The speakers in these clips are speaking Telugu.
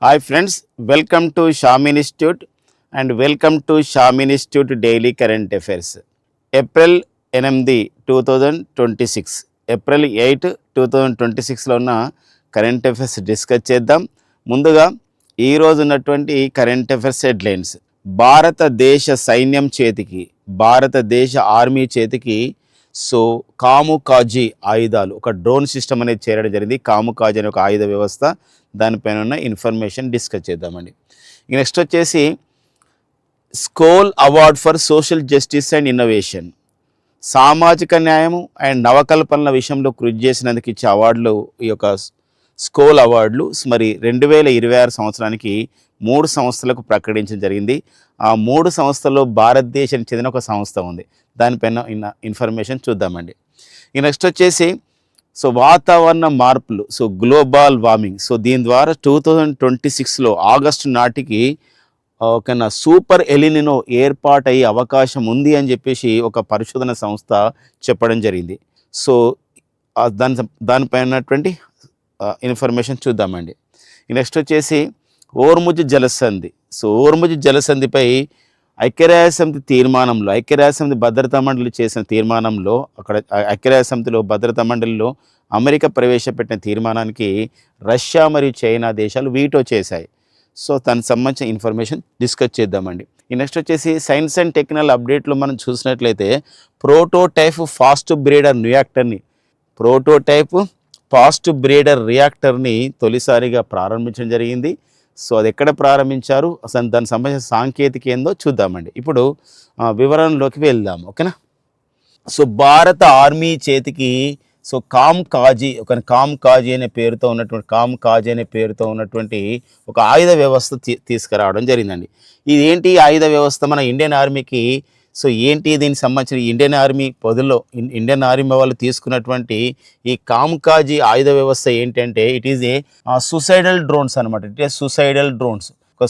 Hi friends, welcome to Sham Institute and welcome to Sham Institute Daily Current Affairs. April 8 2026 April 8 2026లో ఉన్న కరెంట్ అఫైర్స్ డిస్కస్ చేద్దాం. ముందుగా ఈరోజు ఉన్నటువంటి కరెంట్ అఫైర్స్ హెడ్లైన్స్. భారతదేశ సైన్యం చేతికి, భారతదేశ ఆర్మీ చేతికి కాముకాజీ ఆయుధాలు, ఒక డ్రోన్ సిస్టమ్ అనేది చేరడం జరిగింది. కాముకాజీ అనే ఒక ఆయుధ వ్యవస్థ, దానిపైన ఉన్న ఇన్ఫర్మేషన్ డిస్కస్ చేద్దామండి. నెక్స్ట్ వచ్చేసి Skoll award for social justice and innovation, సామాజిక న్యాయము అండ్ నవకల్పనల విషయంలో కృషి చేసినందుకు ఇచ్చే అవార్డులు ఈ యొక్క స్కోల్ అవార్డులు మరి 2026 సంవత్సరానికి 3 సంస్థలకు ప్రకటించడం జరిగింది. ఆ 3 సంస్థల్లో భారతదేశానికి చెందిన ఒక సంస్థ ఉంది. దానిపైన ఇన్ఫర్మేషన్ చూద్దామండి. ఈ నెక్స్ట్ వచ్చేసి వాతావరణ మార్పులు, గ్లోబల్ వార్మింగ్, దీని ద్వారా 2026లో ఆగస్టు నాటికి ఒక సూపర్ ఎలినినో ఏర్పాటయ్యే అవకాశం ఉంది అని చెప్పేసి ఒక పరిశోధన సంస్థ చెప్పడం జరిగింది. దానిపైన ఉన్నటువంటి ఇన్ఫర్మేషన్ చూద్దామండి. నెక్స్ట్ వచ్చేసి ఓర్ముజ్ జలసంధి. ఓర్ముజ్ జలసంధిపై ఐక్యరాజ్యసమితి తీర్మానంలో, ఐక్యరాజ్యసమితి భద్రతా మండలి చేసిన తీర్మానంలో, అక్కడ ఐక్యరాజ్యసమితిలో భద్రతా మండలిలో అమెరికా ప్రవేశపెట్టిన తీర్మానానికి రష్యా మరియు చైనా దేశాలు వీటో చేశాయి. దానికి సంబంధించిన ఇన్ఫర్మేషన్ డిస్కస్ చేద్దామండి. ఈ నెక్స్ట్ వచ్చేసి సైన్స్ అండ్ టెక్నాలజీ అప్డేట్లో మనం చూసినట్లయితే ప్రోటోటైప్ ఫాస్ట్ బ్రీడర్ రియాక్టర్ని తొలిసారిగా ప్రారంభించడం జరిగింది. అది ఎక్కడ ప్రారంభించారు, అసలు దానికి సంబంధించిన సాంకేతిక ఏందో చూద్దామండి. ఇప్పుడు వివరణలోకి వెళ్దాము, ఓకేనా. భారత ఆర్మీ చేతికి కామ్కాజీ అనే పేరుతో ఉన్నటువంటి ఒక ఆయుధ వ్యవస్థ తీసుకురావడం జరిగిందండి. ఇది ఏంటి ఆయుధ వ్యవస్థ? మన ఇండియన్ ఆర్మీకి ఏంటి దీనికి సంబంధించిన ఇండియన్ ఆర్మీ వాళ్ళు తీసుకున్నటువంటి ఈ కామ్కాజీ ఆయుధ వ్యవస్థ ఏంటంటే it is a suicidal drones అనమాట. ఒక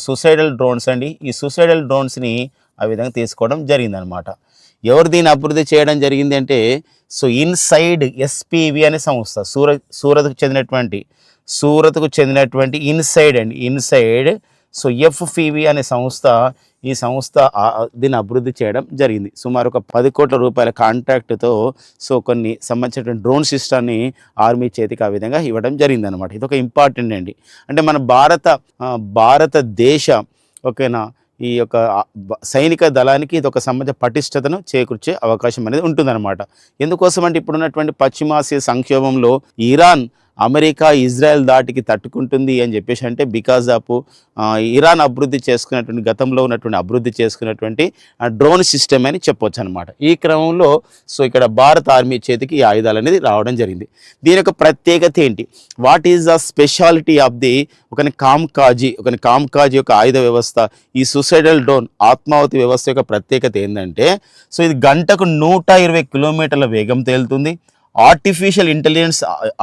సూసైడల్ డ్రోన్స్ అండి. ఈ సూసైడల్ డ్రోన్స్ని ఆ విధంగా తీసుకోవడం జరిగిందనమాట. ఎవరు దీన్ని అభివృద్ధి చేయడం జరిగింది అంటే ఇన్సైడ్ ఎస్పీవి అనే సంస్థ, సూరత్కు చెందినటువంటి ఇన్సైడ్ ఎఫ్పివి అనే సంస్థ, ఈ సంస్థ దీన్ని అభివృద్ధి చేయడం జరిగింది. సుమారు ఒక 10 కోట్ల రూపాయల కాంట్రాక్ట్తో కొన్ని సంబంధించినటువంటి డ్రోన్ సిస్టమ్ని ఆర్మీ చేతికి ఆ విధంగా ఇవ్వడం జరిగిందనమాట. ఇది ఒక ఇంపార్టెంట్ అండి. అంటే మన భారతదేశ ఓకేనా ఈ యొక్క సైనిక దళానికి ఇది ఒక సంబంధించిన పటిష్టతను చేకూర్చే అవకాశం అనేది ఉంటుందన్నమాట. ఎందుకోసం అంటే ఇప్పుడున్నటువంటి పశ్చిమాసియా సంక్షోభంలో ఇరాన్, అమెరికా, ఇజ్రాయెల్ దాటికి తట్టుకుంటుంది అని చెప్పేసి అంటే బికాజ్ ఆఫ్ ఇరాన్ గతంలో అభివృద్ధి చేసుకున్నటువంటి డ్రోన్ సిస్టమ్ అని చెప్పొచ్చు అనమాట. ఈ క్రమంలో ఇక్కడ భారత ఆర్మీ చేతికి ఈ ఆయుధాలు అనేది రావడం జరిగింది. దీని యొక్క ప్రత్యేకత ఏంటి? What is the speciality of the ఒక కామ్కాజీ యొక్క ఆయుధ వ్యవస్థ, ఈ సూసైడల్ డ్రోన్ ఆత్మాహుతి వ్యవస్థ యొక్క ప్రత్యేకత ఏంటంటే ఇది గంటకు 120 కిలోమీటర్ల వేగంతో వెళ్తుంది. ఆర్టిఫిషియల్ ఇంటెలిజెన్స్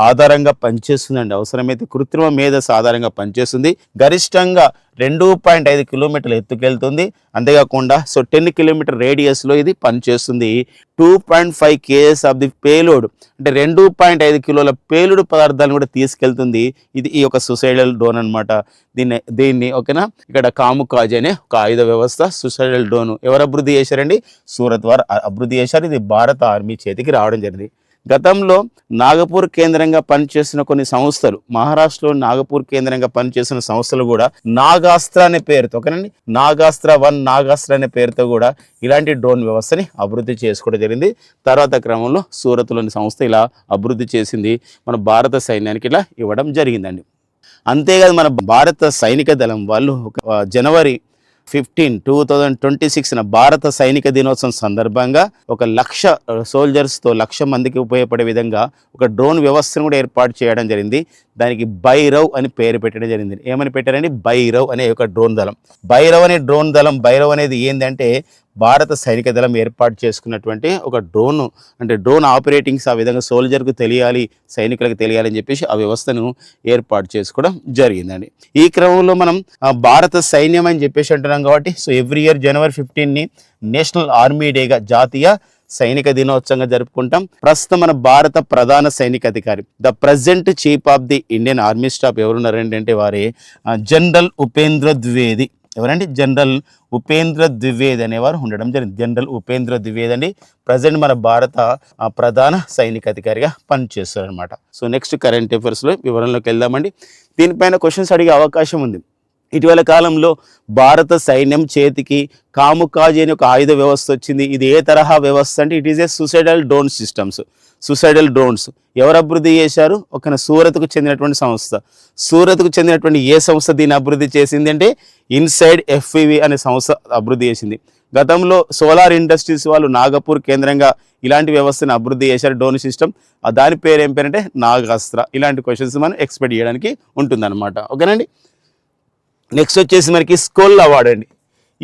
ఆధారంగా పనిచేస్తుందండి. అవసరమైతే కృత్రిమ మేధస్సు ఆధారంగా పనిచేస్తుంది. గరిష్టంగా 2.5 కిలోమీటర్ల ఎత్తుకెళ్తుంది. అంతేకాకుండా 10 కిలోమీటర్ రేడియస్లో ఇది పనిచేస్తుంది. 2.5 kgs ఆఫ్ ది పేలోడ్, అంటే 2.5 కిలోల పేలుడు పదార్థాలను కూడా తీసుకెళ్తుంది. ఈ యొక్క సూసైడల్ డ్రోన్ అనమాట. దీన్ని ఓకేనా. ఇక్కడ కాముకాజీ అనే ఒక ఆయుధ వ్యవస్థ, సూసైడల్ డ్రోన్ ఎవరు అభివృద్ధి చేశారండి? సూరత్ వారు అభివృద్ధి చేశారు. ఇది భారత ఆర్మీ చేతికి రావడం జరిగింది. గతంలో నాగపూర్ కేంద్రంగా పనిచేసిన కొన్ని సంస్థలు, మహారాష్ట్రలో నాగపూర్ కేంద్రంగా పనిచేసిన సంస్థలు కూడా నాగాస్త్ర అనే పేరుతో, ఓకేనండి, నాగాస్త్ర అనే పేరుతో కూడా ఇలాంటి డ్రోన్ వ్యవస్థని అభివృద్ధి చేసుకోవడం జరిగింది. తర్వాత క్రమంలో సూరత్లోని సంస్థ ఇలా అభివృద్ధి చేసింది, మన భారత సైన్యానికి ఇలా ఇవ్వడం జరిగిందండి. అంతేకాదు మన భారత సైనిక దళం వాళ్ళు జనవరి 15, 2026 భారత సైనిక దినోత్సవం సందర్భంగా 1,00,000 సోల్జర్స్తో 1,00,000 మందికి ఉపయోగపడే విధంగా ఒక డ్రోన్ వ్యవస్థను కూడా ఏర్పాటు చేయడం జరిగింది. దానికి భైరవ్ అని పేరు పెట్టడం జరిగింది. ఏమని పెట్టారండి? భైరవ్ అనే ఒక డ్రోన్ దళం. భైరవ్ అనేది ఏంటంటే భారత సైనిక దళం ఏర్పాటు చేసుకున్నటువంటి ఒక డ్రోన్ ఆపరేటింగ్స్ ఆ విధంగా సోల్జర్కు తెలియాలి, సైనికులకు తెలియాలి అని చెప్పేసి ఆ వ్యవస్థను ఏర్పాటు చేసుకోవడం జరిగిందండి. ఈ క్రమంలో మనం భారత సైన్యం అని చెప్పేసి అంటున్నాం కాబట్టి ఎవ్రీ ఇయర్ జనవరి 15ని నేషనల్ ఆర్మీ డేగా, జాతీయ సైనిక దినోత్సవంగా జరుపుకుంటాం. ప్రస్తుతం మన భారత ప్రధాన సైనిక అధికారి, the present chief of the Indian army staff ఎవరున్నారండి అంటే వారి జనరల్ ఉపేంద్ర ద్వివేది. ఎవరండి? జనరల్ ఉపేంద్ర ద్వివేది అనేవారు ఉండడం జరిగింది. జనరల్ ఉపేంద్ర ద్వివేది అండి ప్రజెంట్ మన భారత ప్రధాన సైనిక అధికారిగా పనిచేస్తారు అనమాట. సో నెక్స్ట్ కరెంట్ అఫైర్స్లో వివరంలోకి వెళ్దామండి. దీనిపైన క్వశ్చన్స్ అడిగే అవకాశం ఉంది. ఇటీవల కాలంలో భారత సైన్యం చేతికి కాముకాజీ అనే ఒక ఆయుధ వ్యవస్థ వచ్చింది. ఇది ఏ తరహా వ్యవస్థ అంటే it is a suicidal drone systems. Suicidal drones ఎవరు అభివృద్ధి చేశారు? ఒక సూరత్కు చెందినటువంటి సంస్థ. సూరత్కు చెందినటువంటి ఏ సంస్థ దీన్ని అభివృద్ధి చేసింది అంటే ఇన్సైడ్ ఎఫ్ఈవి అనే సంస్థ అభివృద్ధి చేసింది. గతంలో సోలార్ ఇండస్ట్రీస్ వాళ్ళు నాగపూర్ కేంద్రంగా ఇలాంటి వ్యవస్థను అభివృద్ధి చేశారు, డ్రోన్ సిస్టమ్. దాని పేరు ఏం పేరంటే నాగాస్త్ర. ఇలాంటి క్వశ్చన్స్ మనం ఎక్స్పెక్ట్ చేయడానికి ఉంటుందన్నమాట. ఓకేనండి. నెక్స్ట్ వచ్చేసి మనకి స్కోల్ అవార్డు అండి.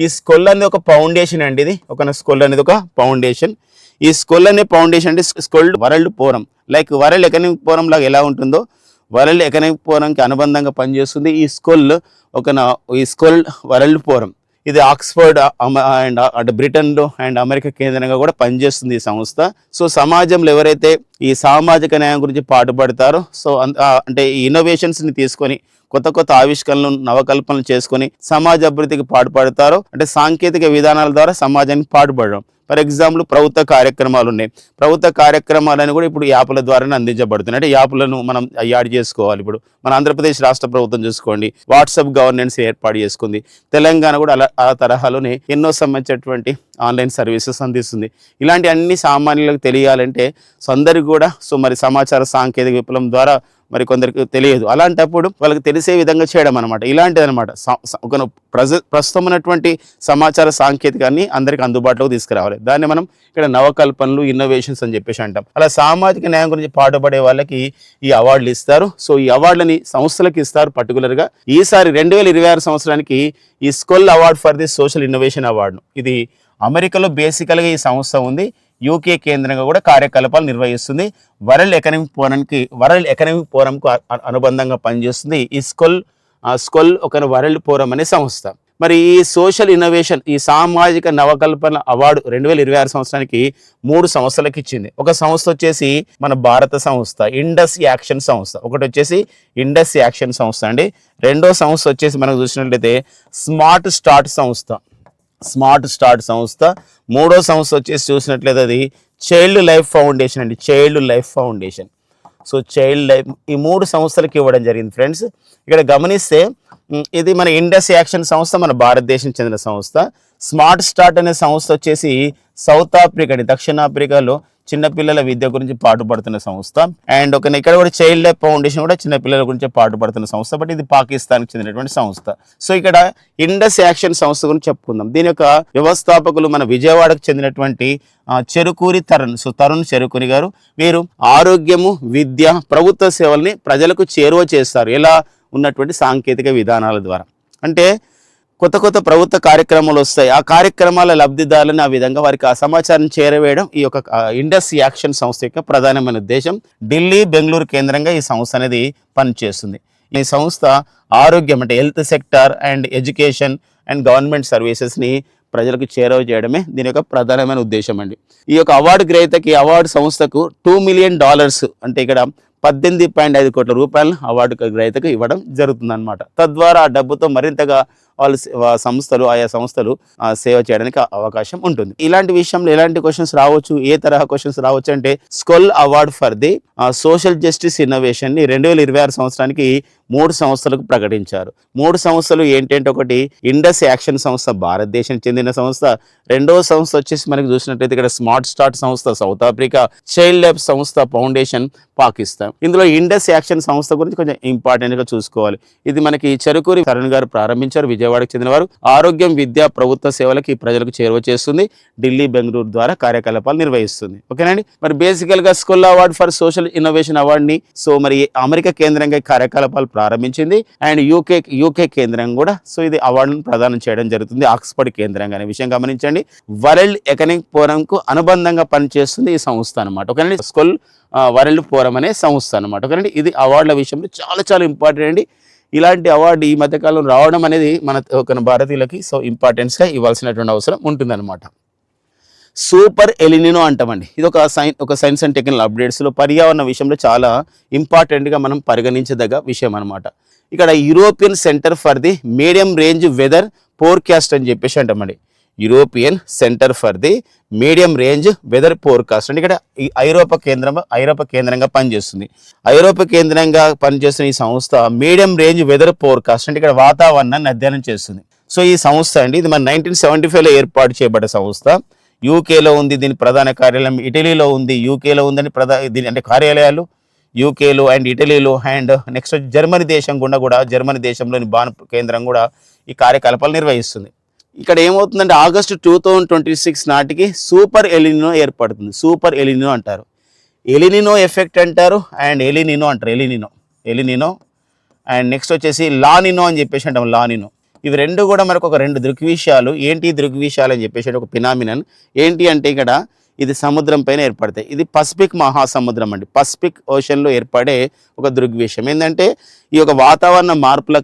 ఈ స్కోల్ అనేది ఒక ఫౌండేషన్ అండి. ఇది ఒక స్కోల్ అనేది ఒక ఫౌండేషన్. ఈ స్కోల్ అనే ఫౌండేషన్ అంటే Skoll world forum, like world economic forum లాగా ఎలా ఉంటుందో వరల్డ్ ఎకనామిక్ ఫోరంకి అనుబంధంగా పనిచేస్తుంది ఈ స్కోల్. ఈ స్కోల్ వరల్డ్ ఫోరం ఇది ఆక్స్ఫర్డ్ అండ్ అటు బ్రిటన్లో అండ్ అమెరికా కేంద్రంగా కూడా పనిచేస్తుంది ఈ సంస్థ. సో సమాజంలో ఎవరైతే ఈ సామాజిక న్యాయం గురించి పాటుపడతారో, సో అంటే ఈ ఇన్నోవేషన్స్ని తీసుకొని కొత్త కొత్త ఆవిష్కరణలు నవకల్పనలు చేసుకొని సమాజ అభివృద్ధికి పాటుపడతారో, అంటే సాంకేతిక విధానాల ద్వారా సమాజానికి పాటుపడడం. ఫర్ ఎగ్జాంపుల్ ప్రభుత్వ కార్యక్రమాలు ఉన్నాయి. ప్రభుత్వ కార్యక్రమాలను కూడా ఇప్పుడు యాప్ల ద్వారానే అందించబడుతున్నాయి. అంటే యాప్లను మనం యాడ్ చేసుకోవాలి. ఇప్పుడు మన ఆంధ్రప్రదేశ్ రాష్ట్ర ప్రభుత్వం చూసుకోండి, వాట్సాప్ గవర్నెన్స్ ఏర్పాటు చేసుకుంది. తెలంగాణ కూడా ఆ తరహాలోనే ఎన్నో సంబంధించినటువంటి ఆన్లైన్ సర్వీసెస్ అందిస్తుంది. ఇలాంటి అన్ని సామాన్యులకు తెలియాలంటే సో అందరికీ కూడా సో మరి సమాచార సాంకేతిక విప్లవం ద్వారా మరి కొందరికి తెలియదు. అలాంటప్పుడు వాళ్ళకి తెలిసే విధంగా చేయడం అనమాట. ఇలాంటిది అనమాట ఒక ప్రస్తుతం ఉన్నటువంటి సమాచార సాంకేతికాన్ని అందరికీ అందుబాటులోకి తీసుకురావాలి. దాన్ని మనం ఇక్కడ నవకల్పనలు, ఇన్నోవేషన్స్ అని చెప్పేసి అంటాం. అలా సామాజిక న్యాయం గురించి పాటుపడే వాళ్ళకి ఈ అవార్డులు ఇస్తారు. సో ఈ అవార్డులని సంస్థలకు ఇస్తారు పర్టికులర్గా. ఈసారి 2026 సంవత్సరానికి ఈ Skoll award for the social innovation award, ఇది అమెరికాలో బేసికల్గా ఈ సంస్థ ఉంది. యూకే కేంద్రంగా కూడా కార్యకలాపాలు నిర్వహిస్తుంది. వరల్డ్ ఎకనామిక్ ఫోరంకు అనుబంధంగా పనిచేస్తుంది ఈ స్కోల్ ఒక వరల్డ్ ఫోరం అనే సంస్థ. మరి ఈ సోషల్ ఇన్నోవేషన్, ఈ సామాజిక నవకల్పన అవార్డు 2026 సంవత్సరానికి 3 సంస్థలకు ఇచ్చింది. ఒక సంస్థ వచ్చేసి మన భారత సంస్థ ఇండస్ యాక్షన్ సంస్థ, ఒకటి వచ్చేసి ఇండస్ యాక్షన్ సంస్థ అండి. రెండో సంస్థ వచ్చేసి మనకు చూసినట్లయితే స్మార్ట్ స్టార్ట్ సంస్థ. మూడో సంస్థ వచ్చేసి చూసినట్లయితే అది చైల్డ్ లైఫ్ ఫౌండేషన్ అండి. Child life foundation. So child life ఈ 3 సంస్థలకు ఇవ్వడం జరిగింది ఫ్రెండ్స్. ఇక్కడ గమనిస్తే ఇది మన ఇండస్ యాక్షన్ సంస్థ మన భారతదేశం చెందిన సంస్థ. స్మార్ట్ స్టార్ట్ అనే సంస్థ వచ్చేసి సౌత్ ఆఫ్రికా, దక్షిణాఫ్రికాలో చిన్నపిల్లల విద్య గురించి పాటుపడుతున్న సంస్థ. అండ్ ఇక్కడ కూడా చైల్డ్ లైఫ్ ఫౌండేషన్ కూడా చిన్నపిల్లల గురించి పాటుపడుతున్న సంస్థ, బట్ ఇది పాకిస్తాన్కి చెందినటువంటి సంస్థ. సో ఇక్కడ ఇండస్ యాక్షన్ సంస్థ గురించి చెప్పుకుందాం. దీని యొక్క వ్యవస్థాపకులు మన విజయవాడకు చెందినటువంటి చెరుకూరి తరుణ్. సో తరుణ్ చెరుకూరి గారు. వీరు ఆరోగ్యము, విద్య, ప్రభుత్వ సేవల్ని ప్రజలకు చేరువ చేస్తారు. ఎలా? ఉన్నటువంటి సాంకేతిక విధానాల ద్వారా. అంటే కొత్త కొత్త ప్రభుత్వ కార్యక్రమాలు వస్తాయి, ఆ కార్యక్రమాల లబ్ధిదారులను ఆ విధంగా వారికి ఆ సమాచారం చేరవేయడం ఈ యొక్క ఇండస్ యాక్షన్ సంస్థ యొక్క ప్రధానమైన ఉద్దేశం. ఢిల్లీ, బెంగళూరు కేంద్రంగా ఈ సంస్థ అనేది పనిచేస్తుంది. ఈ సంస్థ ఆరోగ్యం అంటే health sector and education and government సర్వీసెస్ని ప్రజలకు చేరవ చేయడమే దీని యొక్క ప్రధానమైన ఉద్దేశం అండి. ఈ యొక్క అవార్డు గ్రహీతకి, అవార్డు సంస్థకు $2 మిలియన్ అంటే ఇక్కడ 18.5 కోట్ల రూపాయలను అవార్డు గ్రహీతకు ఇవ్వడం జరుగుతుందన్నమాట. తద్వారా ఆ డబ్బుతో మరింతగా ఆయా సంస్థలు సేవ చేయడానికి అవకాశం ఉంటుంది. ఇలాంటి విషయంలో ఎలాంటి క్వశ్చన్స్ రావచ్చు, ఏ తరహా క్వశ్చన్స్ రావచ్చు అంటే Skoll award for the social justice innovation ని 2026 సంవత్సరానికి 3 సంస్థలకు ప్రకటించారు. 3 సంస్థలు ఏంటంటే, ఒకటి ఇండస్ యాక్షన్ సంస్థ, భారతదేశం చెందిన సంస్థ. రెండవ సంస్థ వచ్చేసి మనకి చూసినట్లయితే ఇక్కడ స్మార్ట్ స్టార్ట్ సంస్థ, సౌత్ ఆఫ్రికా. చైల్డ్ లైఫ్ సంస్థ ఫౌండేషన్, పాకిస్తాన్. ఇందులో ఇండస్ యాక్షన్ సంస్థ గురించి కొంచెం ఇంపార్టెంట్ గా చూసుకోవాలి. ఇది మనకి చెరుకూరి తరుణ్ గారు ప్రారంభించారు, విజయవాడకు చెందినవారు. ఆరోగ్యం, విద్య, ప్రభుత్వ సేవలకి ప్రజలకు చేరువ చేస్తుంది. ఢిల్లీ, బెంగళూరు ద్వారా కార్యకలాపాలు నిర్వహిస్తుంది. ఓకేనండి. మరి బేసికల్ గా Skoll award for social innovation award ని సో మరి అమెరికా కేంద్రంగా కార్యకలాపాలు ప్రారంభించింది. అండ్ యూకే కేంద్రంగా కూడా సో ఇది అవార్డును ప్రదానం చేయడం జరుగుతుంది, ఆక్స్ఫర్డ్ కేంద్రంగా. అనే విషయం గమనించండి. వరల్డ్ ఎకనామిక్ ఫోరంకు అనుబంధంగా పనిచేస్తుంది ఈ సంస్థ అనమాట. ఓకేనండి. స్కోల్ వరల్డ్ ఫోరం అనే సంస్థ అనమాట. ఓకేనండి. ఇది అవార్డుల విషయంలో చాలా చాలా ఇంపార్టెంట్ అండి. ఇలాంటి అవార్డు ఈ మధ్యకాలంలో రావడం అనేది మన భారతీయులకి సో ఇంపార్టెన్స్గా ఇవ్వాల్సినటువంటి అవసరం ఉంటుందన్నమాట. సూపర్ ఎలినినో అంటామండి. ఇది ఒక సైన్స్ అండ్ టెక్నికల్ అప్డేట్స్లో పర్యావరణ విషయంలో చాలా ఇంపార్టెంట్గా మనం పరిగణించదగ్గ విషయం అనమాట. ఇక్కడ European centre for the medium range weather forecast అని చెప్పేసి అంటామండి. European centre for the medium range weather forecast అంటే ఇక్కడ ఈ ఐరోపా కేంద్రంగా పనిచేస్తుంది. ఐరోపా కేంద్రంగా పనిచేస్తున్న ఈ సంస్థ మీడియం రేంజ్ వెదర్ ఫోర్కాస్ట్ అంటే ఇక్కడ వాతావరణాన్ని అధ్యయనం చేస్తుంది. సో ఈ సంస్థ అండి ఇది మన 1975లో ఏర్పాటు చేయబడ్డ సంస్థ. యూకేలో ఉంది, దీని ప్రధాన కార్యాలయం ఇటలీలో ఉంది, యూకేలో ఉందని దీని అంటే కార్యాలయాలు యూకేలో అండ్ ఇటలీలో అండ్ నెక్స్ట్ జర్మనీ దేశం గుండా కూడా జర్మనీ దేశంలోని బాన్ కేంద్రం కూడా ఈ కార్యకలాపాలు నిర్వహిస్తుంది. ఇక్కడ ఏమవుతుందంటే ఆగస్టు 2026 నాటికి సూపర్ ఎలినినో ఏర్పడుతుంది. సూపర్ ఎలినినో అంటారు, ఎలినినో ఎఫెక్ట్ అంటారు అండ్ ఎలినినో అంటారు. ఎలినినో అండ్ నెక్స్ట్ వచ్చేసి లానినో అని చెప్పేసి అంటాం. లానినో ఇవి రెండు కూడా మనకు ఒక రెండు దృగ్విషయాలు. ఏంటి దృగ్విషయాలు అని చెప్పేసి ఒక ఫినామినన్ ఏంటి అంటే ఇక్కడ ఇది సముద్రం పైన ఏర్పడతాయి. ఇది పసిఫిక్ మహాసముద్రం అండి. పసిఫిక్ ఓషన్లో ఏర్పడే ఒక దృగ్విషయం ఏంటంటే ఈ యొక్క వాతావరణ మార్పుల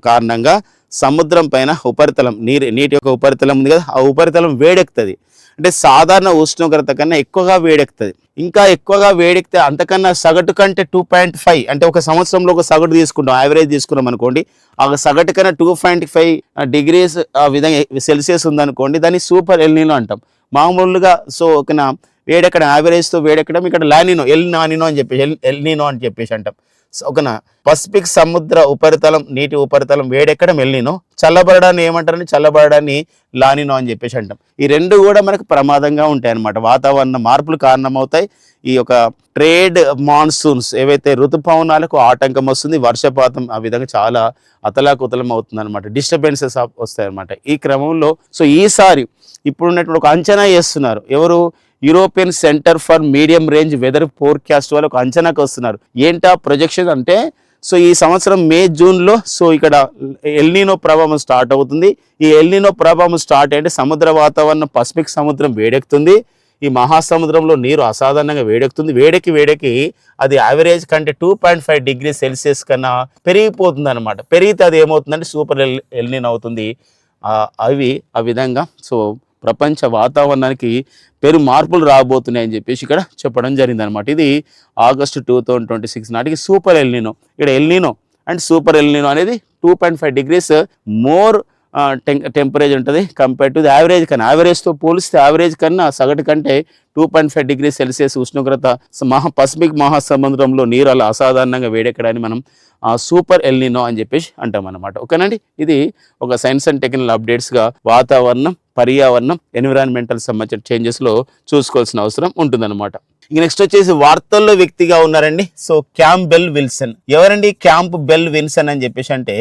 కారణంగా సముద్రం పైన ఉపరితలం నీటి యొక్క ఉపరితలం ఉంది కదా, ఆ ఉపరితలం వేడెక్కుతుంది. అంటే సాధారణ ఉష్ణోగ్రత కన్నా ఎక్కువగా వేడెక్కుతుంది. ఇంకా ఎక్కువగా వేడెక్కితే అంతకన్నా సగటు కంటే 2.5 అంటే ఒక సంవత్సరంలో ఒక సగటు తీసుకుంటాం, యావరేజ్ తీసుకున్నాం అనుకోండి, ఆ సగటు కన్నా 2.5 డిగ్రీస్ ఆ విధంగా సెల్సియస్ ఉందనుకోండి, దాన్ని సూపర్ ఎల్నినో అంటాం. మామూలుగా సో ఒక వేడెక్కడ యావరేజ్తో వేడెక్కడం ఇక్కడ లానినో ఎల్నినో అని చెప్పేసి ఎల్నినో అని చెప్పేసి అంటాం. ఒకనా పసిఫిక్ సముద్ర ఉపరితలం నీటి ఉపరితలం వేడెక్కడం ఎల్నినో, చల్లబడడాన్ని ఏమంటారని చల్లబడడాన్ని లానినో అని చెప్పేసి అంటాం. ఈ రెండు కూడా మనకు ప్రమాదంగా ఉంటాయి అన్నమాట. వాతావరణ మార్పులు కారణమవుతాయి. ఈ యొక్క ట్రేడ్ మాన్సూన్స్ ఏవైతే ఋతుపవనాలకు ఆటంకం వస్తుంది, వర్షపాతం ఆ విధంగా చాలా అతలాకుతలం అవుతుంది అనమాట, డిస్టర్బెన్సెస్ వస్తాయి అనమాట. ఈ క్రమంలో సో ఈసారి ఇప్పుడున్నటువంటి ఒక అంచనా చేస్తున్నారు ఎవరు, European centre for medium range weather forecast వాళ్ళు ఒక అంచనాకు వస్తున్నారు. ఏంటా ప్రొజెక్షన్ అంటే సో ఈ సంవత్సరం మే జూన్లో సో ఇక్కడ ఎల్నినో ప్రభావం స్టార్ట్ అవుతుంది. ఈ ఎల్నినో ప్రభావం స్టార్ట్ అంటే సముద్ర వాతావరణం పసిఫిక్ సముద్రం వేడెక్కుతుంది. ఈ మహాసముద్రంలో నీరు అసాధారణంగా వేడెక్కుతుంది. వేడెక్కి అది యావరేజ్ కంటే 2.5 డిగ్రీ సెల్సియస్ కన్నా పెరిగిపోతుంది అనమాట. పెరిగితే అది ఏమవుతుందంటే సూపర్ ఎల్నినో అవుతుంది. అవి ఆ విధంగా సో ప్రపంచ వాతావరణానికి పెరు మార్పులు రాబోతున్నాయని చెప్పేసి ఇక్కడ చెప్పడం జరిగింది అనమాట. ఇది ఆగస్టు 2026 నాటికి సూపర్ ఎల్నినో. ఇక్కడ ఎల్నినో అండ్ సూపర్ ఎల్నినో అనేది 2.5 డిగ్రీస్ మోర్ టెంపరేచర్ ఉంటుంది కంపేర్ టు ది యావరేజ్ కన్నా. యావరేజ్తో పోలిస్తే యావరేజ్ కన్నా సగటు కంటే 2.5 డిగ్రీ సెల్సియస్ ఉష్ణోగ్రత పసిఫిక్ మహాసముద్రంలో నీరు అలా అసాధారణంగా వేడెక్కడాన్ని మనం సూపర్ ఎల్నినో అని చెప్పేసి అంటాం అనమాట. ఓకేనండి, ఇది ఒక సైన్స్ అండ్ టెక్నికల్ అప్డేట్స్గా వాతావరణం, పర్యావరణం, ఎన్విరాన్మెంటల్ సంబంధించిన చేంజెస్లో చూసుకోవాల్సిన అవసరం ఉంటుందన్నమాట. ఇక నెక్స్ట్ వచ్చేసి వార్తల్లో వ్యక్తిగా ఉన్నారండి. So Campbell Wilson. ఎవరండి క్యాంప్బెల్ విల్సన్ అని చెప్పేసి అంటే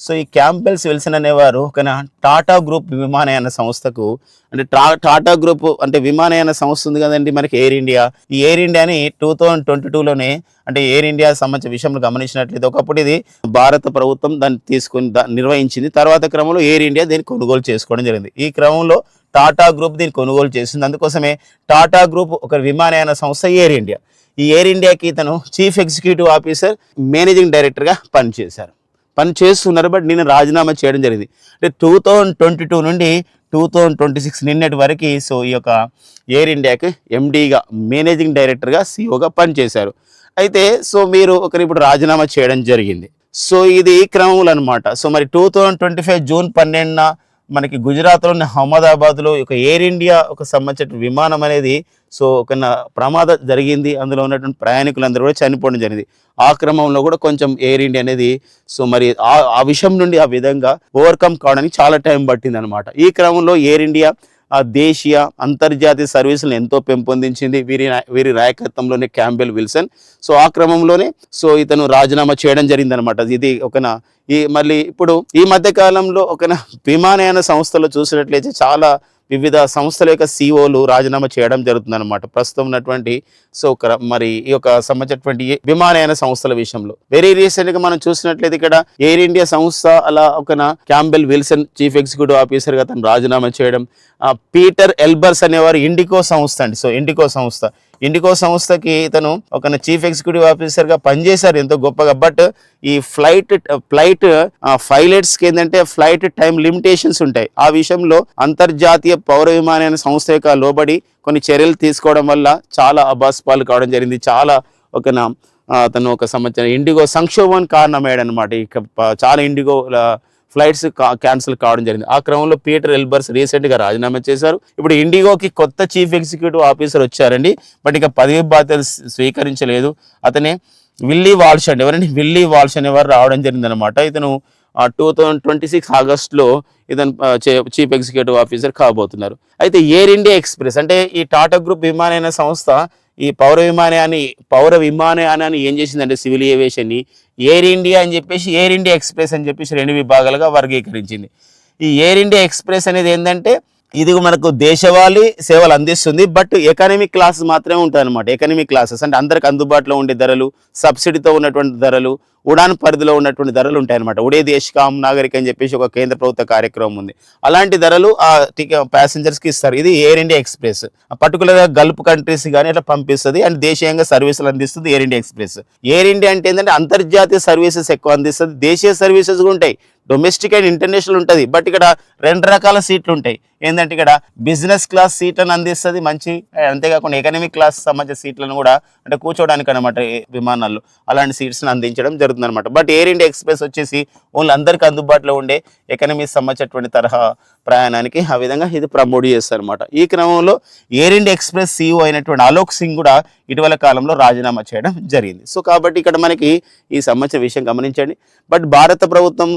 సో ఈ క్యాంప్బెల్ విల్సన్ అనేవారు ఒక టాటా గ్రూప్ విమానయాన సంస్థకు అంటే టాటా గ్రూప్ అంటే విమానయాన సంస్థ ఉంది కదండి మనకి ఎయిర్ ఇండియా. ఈ ఎయిర్ ఇండియాని 2022లోనే అంటే ఎయిర్ ఇండియా సంబంధించిన విషయంలో గమనించినట్లయితే ఒకప్పుడు ఇది భారత ప్రభుత్వం దాన్ని తీసుకొని నిర్వహించింది. తర్వాత క్రమంలో ఎయిర్ ఇండియా దీన్ని కొనుగోలు చేసుకోవడం జరిగింది. ఈ క్రమంలో టాటా గ్రూప్ దీన్ని కొనుగోలు చేసింది. అందుకోసమే టాటా గ్రూప్ ఒక విమానయాన సంస్థ ఎయిర్ ఇండియా. ఈ ఎయిర్ ఇండియాకి ఇతను చీఫ్ ఎగ్జిక్యూటివ్ ఆఫీసర్, మేనేజింగ్ డైరెక్టర్గా పనిచేస్తున్నారు. బట్ నేను రాజీనామా చేయడం జరిగింది. అంటే 2022 నుండి 2026 నిన్నటి వరకు సో ఈ యొక్క ఎయిర్ ఇండియాకి ఎండీగా, మేనేజింగ్ డైరెక్టర్గా, సిఇఓగా పనిచేశారు. అయితే సో మీరు ఇప్పుడు రాజీనామా చేయడం జరిగింది. సో ఇది ఈ క్రమంలో అనమాట. సో మరి 2025 జూన్ 12న మనకి గుజరాత్లోని అహ్మదాబాద్లో ఒక ఎయిర్ ఇండియా ఒక సంబంధించిన విమానం అనేది సో ఒక ప్రమాదం జరిగింది. అందులో ఉన్నటువంటి ప్రయాణికులందరూ కూడా చనిపోవడం జరిగింది. ఆ క్రమంలో కూడా కొంచెం ఎయిర్ ఇండియా అనేది సో మరి ఆ విషయం నుండి ఆ విధంగా ఓవర్కమ్ కావడానికి చాలా టైం పట్టింది అనమాట. ఈ క్రమంలో ఎయిర్ ఇండియా దేశీయ అంతర్జాతీయ సర్వీసులను ఎంతో పెంపొందించింది వీరి నాయకత్వంలోనే క్యాంప్బెల్ విల్సన్. సో ఆ క్రమంలోనే సో ఇతను రాజీనామా చేయడం జరిగింది అనమాట. ఇది మళ్ళీ ఇప్పుడు ఈ మధ్య కాలంలో విమానయాన సంస్థలు చూసినట్లయితే చాలా వివిధ సంస్థల యొక్క సిఇఓలు రాజీనామా చేయడం జరుగుతుంది అనమాట. ప్రస్తుతం ఉన్నటువంటి సో మరి ఈ యొక్క సంబంధించినటువంటి విమానయాన సంస్థల విషయంలో వెరీ రీసెంట్గా మనం చూసినట్లయితే ఇక్కడ ఎయిర్ ఇండియా సంస్థ అలా క్యాంప్బెల్ విల్సన్ చీఫ్ ఎగ్జిక్యూటివ్ ఆఫీసర్గా తను రాజీనామా చేయడం. పీటర్ ఎల్బర్స్ అనేవారు ఇండిగో సంస్థ అండి. సో ఇండిగో సంస్థ ఇండిగో సంస్థకి ఇతను ఒక చీఫ్ ఎగ్జిక్యూటివ్ ఆఫీసర్గా పనిచేశారు ఎంతో గొప్పగా. బట్ ఈ ఫ్లైట్ పైలట్స్కి ఏంటంటే ఫ్లైట్ టైం లిమిటేషన్స్ ఉంటాయి. ఆ విషయంలో అంతర్జాతీయ పౌర విమానయాన సంస్థ యొక్క లోబడి కొన్ని చర్యలు తీసుకోవడం వల్ల చాలా అబాస్పాలు కావడం జరిగింది. చాలా అతను ఒక సంవత్సరం ఇండిగో సంక్షోభం కారణమయ్యాడనమాట. ఇక చాలా ఇండిగో ఫ్లైట్స్ క్యాన్సిల్ కావడం జరిగింది. ఆ క్రమంలో పీటర్ ఎల్బర్స్ రీసెంట్గా రాజీనామా చేశారు. ఇప్పుడు ఇండిగోకి కొత్త చీఫ్ ఎగ్జిక్యూటివ్ ఆఫీసర్ వచ్చారండి. బట్ ఇక పదవి బాధ్యతలు స్వీకరించలేదు. అతనే విల్లీ వాల్ష్ అండి. ఎవరండి? విల్లీ వాల్ష్ అనేవారు రావడం జరిగింది అనమాట. ఇతను 2026 ఆగస్టులో ఇతను చీఫ్ ఎగ్జిక్యూటివ్ ఆఫీసర్ కాబోతున్నారు. అయితే ఎయిర్ ఇండియా ఎక్స్ప్రెస్ అంటే ఈ టాటా గ్రూప్ విమానయాన సంస్థ ఈ పౌర విమానయానాన్ని ఏం చేసిందంటే సివిల్ ఏవియేషన్ని ఎయిర్ ఇండియా అని చెప్పేసి ఎయిర్ ఇండియా ఎక్స్ప్రెస్ అని చెప్పేసి 2 విభాగాలుగా వర్గీకరించింది. ఈ ఎయిర్ ఇండియా ఎక్స్ప్రెస్ అనేది ఏంటంటే ఇది మనకు దేశవాళీ సేవలు అందిస్తుంది. బట్ ఎకానమీ క్లాస్ మాత్రమే ఉంటుంది అనమాట. ఎకానమీ క్లాసెస్ అంటే అందరికి అందుబాటులో ఉండే ధరలు, సబ్సిడీతో ఉన్నటువంటి ధరలు, ఉడాన్ పరిధిలో ఉన్నటువంటి ధరలు ఉంటాయన్నమాట. ఉడే దేశ్ కామ్ నాగరిక్ అని చెప్పేసి ఒక కేంద్ర ప్రభుత్వ కార్యక్రమం ఉంది. అలాంటి ధరలు ఆ ప్యాసింజర్స్కి ఇస్తారు. ఇది ఎయిర్ ఇండియా ఎక్స్ప్రెస్. పర్టికులర్గా గల్ఫ్ కంట్రీస్ కానీ అట్లా పంపిస్తుంది అండ్ దేశీయంగా సర్వీసులు అందిస్తుంది air India express. Air India అంటే ఏంటంటే అంతర్జాతీయ సర్వీసెస్ ఎక్కువ అందిస్తుంది. దేశీయ సర్వీసెస్ కూడా ఉంటాయి, డొమెస్టిక్ అండ్ ఇంటర్నేషనల్ ఉంటుంది. బట్ ఇక్కడ 2 రకాల సీట్లు ఉంటాయి. ఏంటంటే ఇక్కడ బిజినెస్ క్లాస్ సీట్లను అందిస్తుంది మంచి, అంతేకాకుండా ఎకనామిక్ క్లాస్ సంబంధించిన సీట్లను కూడా అంటే కూర్చోవడానికి అనమాట విమానాల్లో అలాంటి సీట్స్ని అందించడం జరుగుతుంది అనమాట. బట్ ఎయిర్ ఇండియా ఎక్స్ప్రెస్ వచ్చేసి ఓన్లీ అందరికీ అందుబాటులో ఉండే ఎకనమీ సంబంధించినటువంటి తరహా ప్రయాణానికి ఆ విధంగా ఇది ప్రమోట్ చేస్తారు అనమాట. ఈ క్రమంలో ఎయిర్ ఇండియా ఎక్స్ప్రెస్ CEO అయినటువంటి అలోక్ సింగ్ కూడా ఇటీవల కాలంలో రాజీనామా చేయడం జరిగింది. సో కాబట్టి ఇక్కడ మనకి ఈ సంబంధించిన విషయం గమనించండి. బట్ భారత ప్రభుత్వం